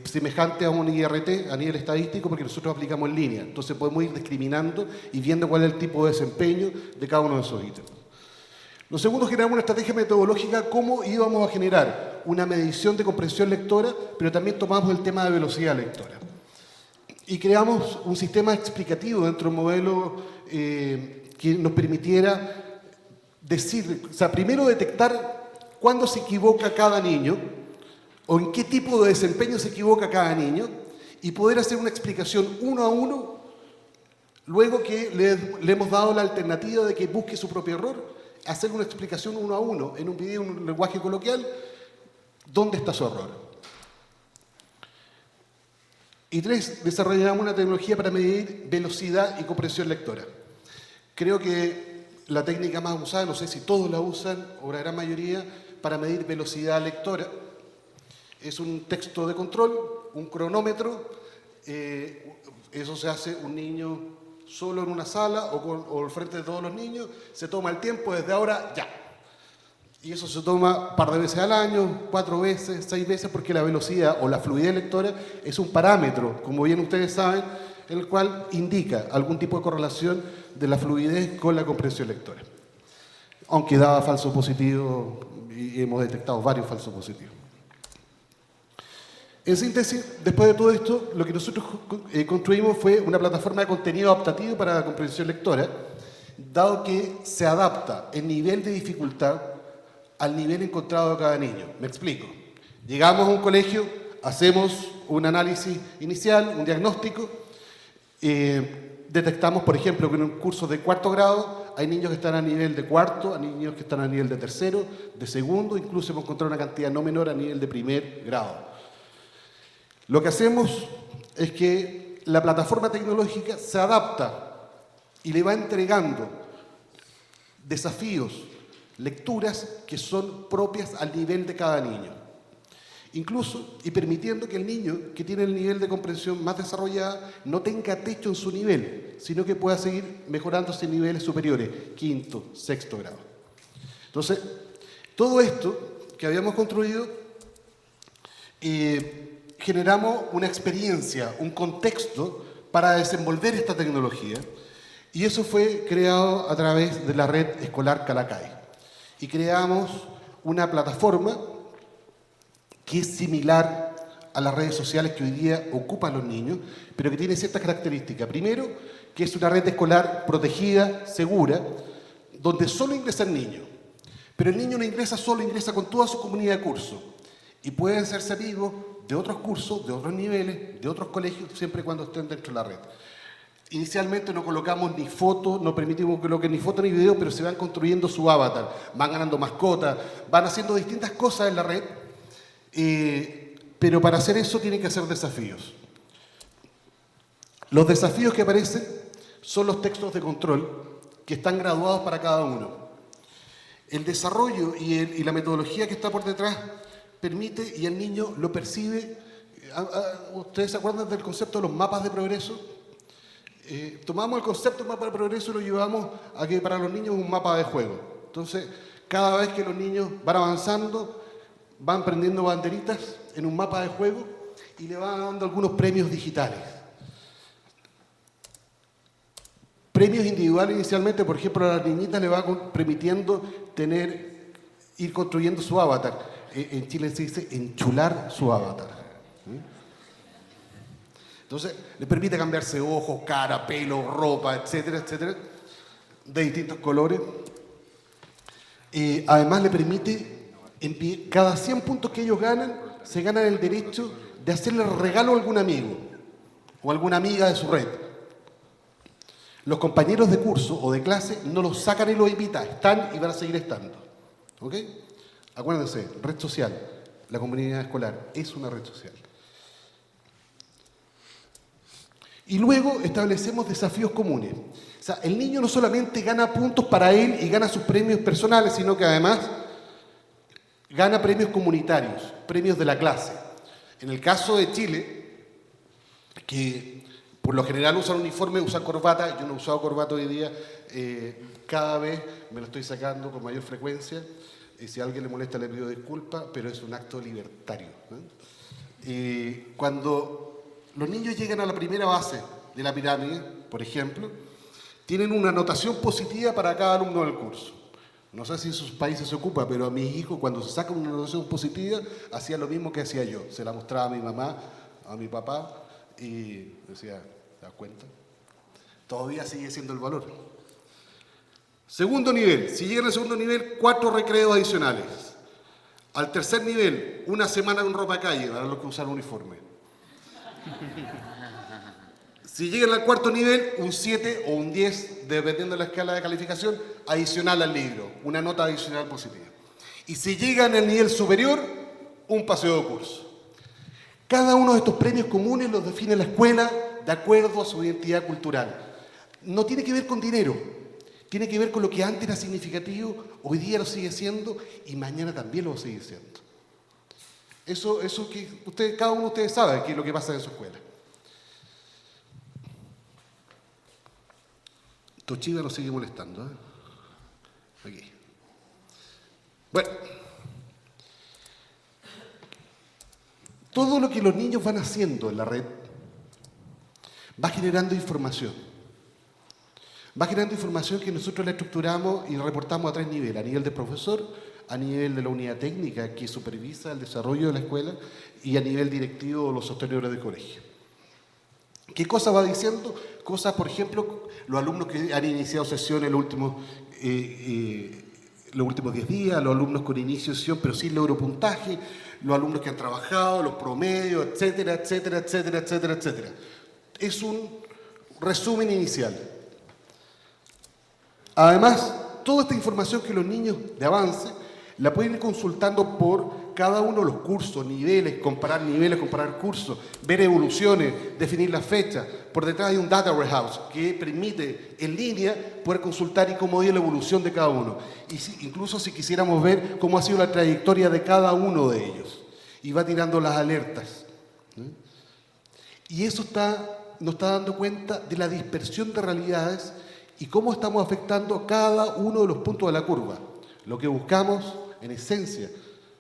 semejante a un IRT a nivel estadístico, porque nosotros aplicamos en línea. Entonces podemos ir discriminando y viendo cuál es el tipo de desempeño de cada uno de esos ítems. Lo segundo, generamos una estrategia metodológica, cómo íbamos a generar una medición de comprensión lectora, pero también tomamos el tema de velocidad lectora. Y creamos un sistema explicativo dentro del modelo que nos permitiera decir, o sea, primero detectar cuándo se equivoca cada niño, o en qué tipo de desempeño se equivoca cada niño, y poder hacer una explicación 1 a 1, luego que le hemos dado la alternativa de que busque su propio error, hacer una explicación 1 a 1 en un video, en un lenguaje coloquial, dónde está su error. Y 3, desarrollamos una tecnología para medir velocidad y comprensión lectora. Creo que la técnica más usada, no sé si todos la usan, o la gran mayoría, para medir velocidad lectora, es un texto de control, un cronómetro. Eso se hace un niño solo en una sala o al frente de todos los niños, se toma el tiempo desde ahora ya. Y eso se toma un par de veces al año, 4 veces, 6 veces, porque la velocidad o la fluidez lectora es un parámetro, como bien ustedes saben, en el cual indica algún tipo de correlación de la fluidez con la comprensión lectora. Aunque daba falso positivo, y hemos detectado varios falsos positivos. En síntesis, después de todo esto, lo que nosotros construimos fue una plataforma de contenido adaptativo para la comprensión lectora, dado que se adapta el nivel de dificultad al nivel encontrado de cada niño. Me explico. Llegamos a un colegio, hacemos un análisis inicial, un diagnóstico, detectamos, por ejemplo, que en un curso de 4º grado hay niños que están a nivel de cuarto, hay niños que están a nivel de tercero, de segundo, incluso hemos encontrado una cantidad no menor a nivel de primer grado. Lo que hacemos es que la plataforma tecnológica se adapta y le va entregando desafíos, lecturas que son propias al nivel de cada niño. Incluso, y permitiendo que el niño que tiene el nivel de comprensión más desarrollada no tenga techo en su nivel, sino que pueda seguir mejorándose en niveles superiores, quinto, sexto grado. Entonces, todo esto que habíamos construido, generamos una experiencia, un contexto para desenvolver esta tecnología, y eso fue creado a través de la red escolar Calacay. Y creamos una plataforma que es similar a las redes sociales que hoy día ocupan los niños, pero que tiene ciertas características. Primero, que es una red escolar protegida, segura, donde solo ingresan niños. Pero el niño no ingresa solo, ingresa con toda su comunidad de curso. Y pueden hacerse amigos de otros cursos, de otros niveles, de otros colegios, siempre y cuando estén dentro de la red. Inicialmente no colocamos ni fotos, no permitimos que coloquen ni fotos ni videos, pero se van construyendo su avatar, van ganando mascotas, van haciendo distintas cosas en la red. Pero para hacer eso tienen que hacer desafíos. Los desafíos que aparecen son los textos de control que están graduados para cada uno. El desarrollo y la metodología que está por detrás permite, y el niño lo percibe. ¿Ustedes se acuerdan del concepto de los mapas de progreso? Tomamos el concepto de mapa de progreso y lo llevamos a que para los niños es un mapa de juego. Entonces, cada vez que los niños van avanzando, van prendiendo banderitas en un mapa de juego y le van dando algunos premios digitales. Premios individuales inicialmente, por ejemplo, a las niñitas le va permitiendo ir construyendo su avatar. En Chile se dice enchular su avatar. Entonces, le permite cambiarse ojos, cara, pelo, ropa, etcétera, etcétera, de distintos colores. Además, le permite, cada 100 puntos que ellos ganan, se ganan el derecho de hacerle regalo a algún amigo o alguna amiga de su red. Los compañeros de curso o de clase no los sacan y los invitan, están y van a seguir estando. ¿Ok? Acuérdense, red social, la comunidad escolar es una red social. Y luego establecemos desafíos comunes. O sea, el niño no solamente gana puntos para él y gana sus premios personales, sino que además gana premios comunitarios, premios de la clase. En el caso de Chile, que por lo general usan uniforme, usan corbata, yo no he usado corbata hoy día, cada vez me lo estoy sacando con mayor frecuencia, si a alguien le molesta le pido disculpas, pero es un acto libertario, ¿no? Cuando los niños llegan a la primera base de la pirámide, por ejemplo, tienen una anotación positiva para cada alumno del curso. No sé si en sus países se ocupa, pero a mis hijos cuando se sacan una anotación positiva, hacía lo mismo que hacía yo. Se la mostraba a mi mamá, a mi papá, y decía, ¿te das cuenta? Todavía sigue siendo el valor. Segundo nivel, si llegan al segundo nivel, 4 recreos adicionales. Al tercer nivel, 1 semana con ropa de calle, para los que usan uniforme. Si llegan al cuarto nivel, un 7 o un 10, dependiendo de la escala de calificación, adicional al libro, una nota adicional positiva. Y si llegan al nivel superior, un paseo de curso. Cada uno de estos premios comunes los define la escuela de acuerdo a su identidad cultural. No tiene que ver con dinero, tiene que ver con lo que antes era significativo, hoy día lo sigue siendo y mañana también lo va a seguir siendo. Eso que cada uno de ustedes sabe qué es lo que pasa en su escuela. Toshiba nos sigue molestando, Aquí. Bueno. Todo lo que los niños van haciendo en la red va generando información. Va generando información que nosotros la estructuramos y reportamos a 3 niveles. A nivel de profesor, a nivel de la unidad técnica que supervisa el desarrollo de la escuela y a nivel directivo de los sostenedores de colegio. ¿Qué cosa va diciendo? Cosas, por ejemplo, los alumnos que han iniciado sesiones los últimos 10 días, los alumnos con inicio de sesión pero sin logro puntaje, los alumnos que han trabajado, los promedios, etcétera, etcétera, etcétera, etcétera, etcétera. Es un resumen inicial. Además, toda esta información que los niños de avance la pueden ir consultando por cada uno de los cursos, niveles, comparar cursos, ver evoluciones, definir las fechas. Por detrás hay un data warehouse que permite en línea poder consultar y cómo ha ido la evolución de cada uno. Y incluso si quisiéramos ver cómo ha sido la trayectoria de cada uno de ellos. Y va tirando las alertas. Y eso nos está dando cuenta de la dispersión de realidades y cómo estamos afectando cada uno de los puntos de la curva. Lo que buscamos, en esencia,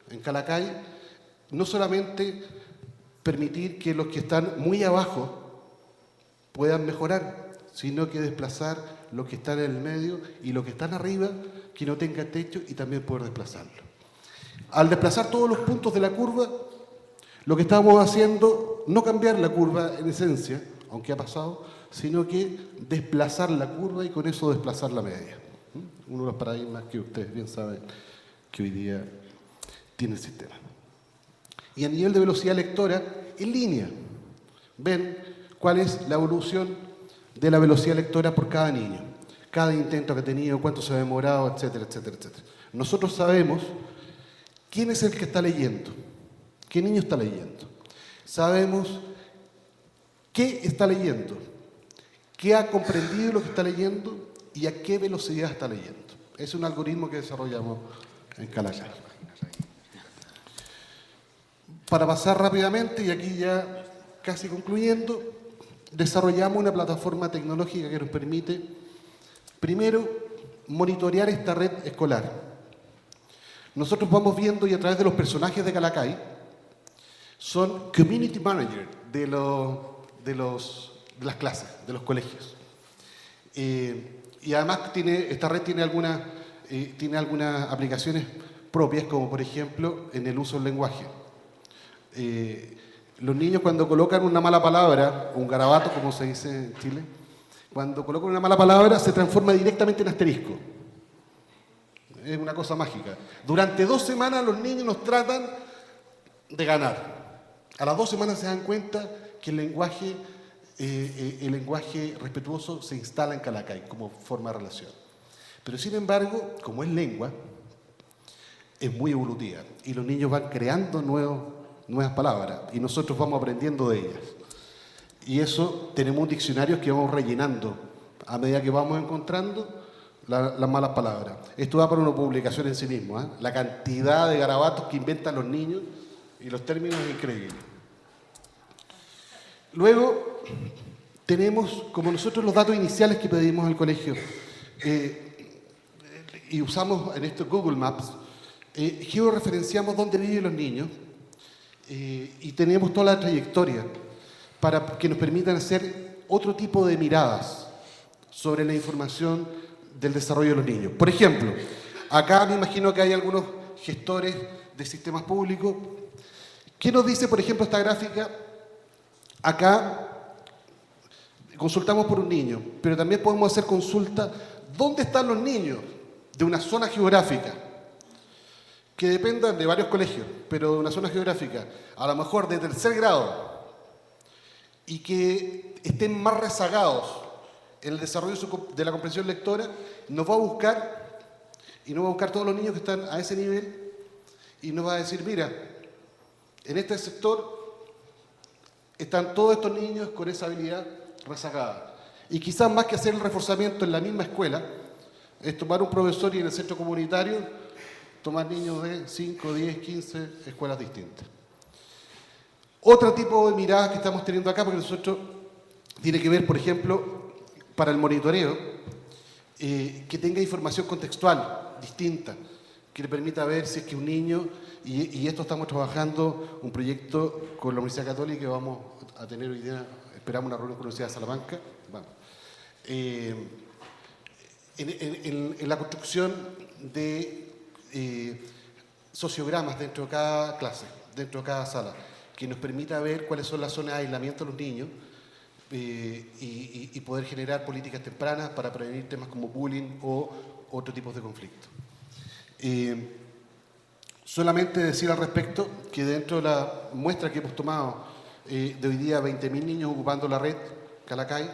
en Calacay, no solamente permitir que los que están muy abajo puedan mejorar, sino que desplazar los que están en el medio y los que están arriba, que no tengan techo y también poder desplazarlo. Al desplazar todos los puntos de la curva, lo que estamos haciendo, no cambiar la curva en esencia, aunque ha pasado, sino que desplazar la curva y con eso desplazar la media. Uno de los paradigmas que ustedes bien saben que hoy día tiene el sistema. Y a nivel de velocidad lectora, en línea, ven cuál es la evolución de la velocidad lectora por cada niño, cada intento que ha tenido, cuánto se ha demorado, etcétera, etcétera, etcétera. Nosotros sabemos quién es el que está leyendo, qué niño está leyendo. Sabemos qué está leyendo, qué ha comprendido lo que está leyendo y a qué velocidad está leyendo. Es un algoritmo que desarrollamos en Calacay. Para pasar rápidamente, y aquí ya casi concluyendo, desarrollamos una plataforma tecnológica que nos permite, primero, monitorear esta red escolar. Nosotros vamos viendo, y a través de los personajes de Calacay, son community managers de las clases, de los colegios. Y además esta red tiene algunas aplicaciones propias, como por ejemplo en el uso del lenguaje. Los niños cuando colocan una mala palabra, o un garabato como se dice en Chile, cuando colocan una mala palabra se transforma directamente en asterisco. Es una cosa mágica. Durante 2 semanas los niños nos tratan de ganar. A las 2 semanas se dan cuenta que el lenguaje respetuoso se instala en Calacay como forma de relación. Pero sin embargo, como es lengua, es muy evolutiva y los niños van creando nuevas palabras y nosotros vamos aprendiendo de ellas. Y eso tenemos un diccionario que vamos rellenando a medida que vamos encontrando las malas palabras. Esto da para una publicación en sí mismo, ¿eh? La cantidad de garabatos que inventan los niños y los términos es increíble. Luego tenemos, como nosotros, los datos iniciales que pedimos al colegio y usamos en esto Google Maps, georreferenciamos dónde viven los niños y tenemos toda la trayectoria para que nos permitan hacer otro tipo de miradas sobre la información del desarrollo de los niños. Por ejemplo, acá me imagino que hay algunos gestores de sistemas públicos. ¿Qué nos dice, por ejemplo, esta gráfica? Acá consultamos por un niño, pero también podemos hacer consulta dónde están los niños de una zona geográfica, que dependan de varios colegios, pero de una zona geográfica, a lo mejor de 3er grado, y que estén más rezagados en el desarrollo de la comprensión lectora, nos va a buscar, y nos va a buscar todos los niños que están a ese nivel, y nos va a decir, mira, en este sector están todos estos niños con esa habilidad rezagada. Y quizás más que hacer el reforzamiento en la misma escuela, es tomar un profesor y en el centro comunitario tomar niños de 5, 10, 15 escuelas distintas. Otro tipo de miradas que estamos teniendo acá, porque nosotros tiene que ver, por ejemplo, para el monitoreo, que tenga información contextual distinta, que le permita ver si es que un niño, y esto estamos trabajando un proyecto con la Universidad Católica que vamos a tener hoy día, esperamos una reunión con la Universidad de Salamanca, vamos, en la construcción de sociogramas dentro de cada clase, dentro de cada sala, que nos permita ver cuáles son las zonas de aislamiento de los niños y poder generar políticas tempranas para prevenir temas como bullying o otros tipos de conflictos. Solamente decir al respecto que dentro de la muestra que hemos tomado de hoy día 20.000 niños ocupando la red Calacay,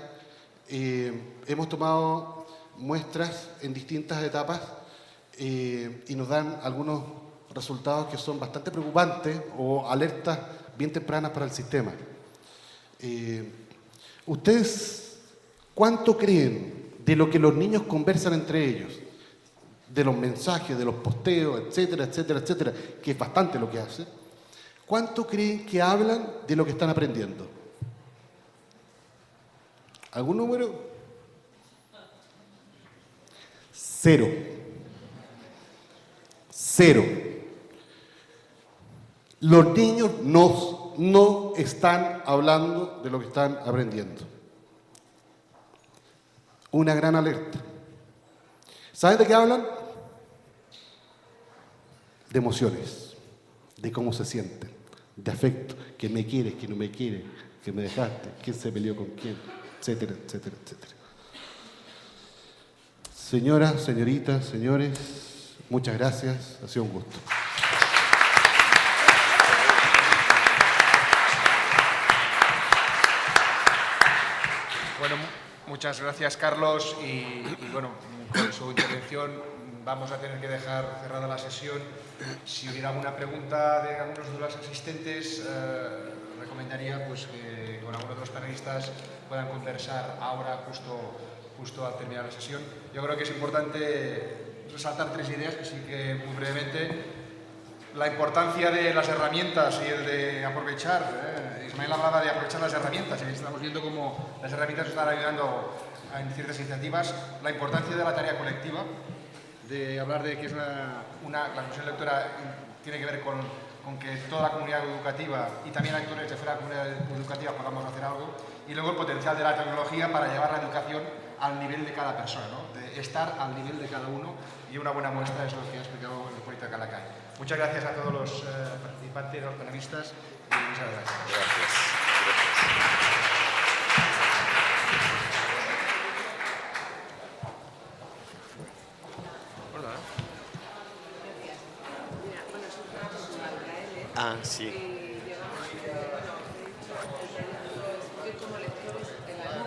hemos tomado muestras en distintas etapas y nos dan algunos resultados que son bastante preocupantes o alertas bien tempranas para el sistema. ¿Ustedes cuánto creen de lo que los niños conversan entre ellos? De los mensajes, de los posteos, etcétera, etcétera, etcétera, que es bastante lo que hace. ¿Cuánto creen que hablan de lo que están aprendiendo? ¿Algún número? 0. 0. Los niños no están hablando de lo que están aprendiendo. Una gran alerta. ¿Saben de qué hablan? De emociones, de cómo se sienten, de afecto, que me quieres, que no me quieres, que me dejaste, quién se peleó con quién, etcétera, etcétera, etcétera. Señoras, señoritas, señores, muchas gracias, ha sido un gusto. Bueno, muchas gracias, Carlos, y bueno, con su intervención vamos a tener que dejar cerrada la sesión. Si hubiera alguna pregunta de algunos de los asistentes, recomendaría pues, que con algunos de los panelistas puedan conversar ahora, justo al terminar la sesión. Yo creo que es importante resaltar 3 ideas, así que muy brevemente. La importancia de las herramientas y el de aprovechar. Ismael hablaba de aprovechar las herramientas y estamos viendo cómo las herramientas nos están ayudando en ciertas iniciativas. La importancia de la tarea colectiva, de hablar de que es la comisión lectora tiene que ver con que toda la comunidad educativa y también actores de fuera de la comunidad educativa podamos hacer algo. Y luego el potencial de la tecnología para llevar la educación al nivel de cada persona, ¿no? De estar al nivel de cada uno, y una buena muestra es lo que ha explicado el Hipólito Calacay. Muchas gracias a todos los participantes, a los panelistas, y muchas gracias. Ah, sí.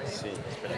Sí, espera.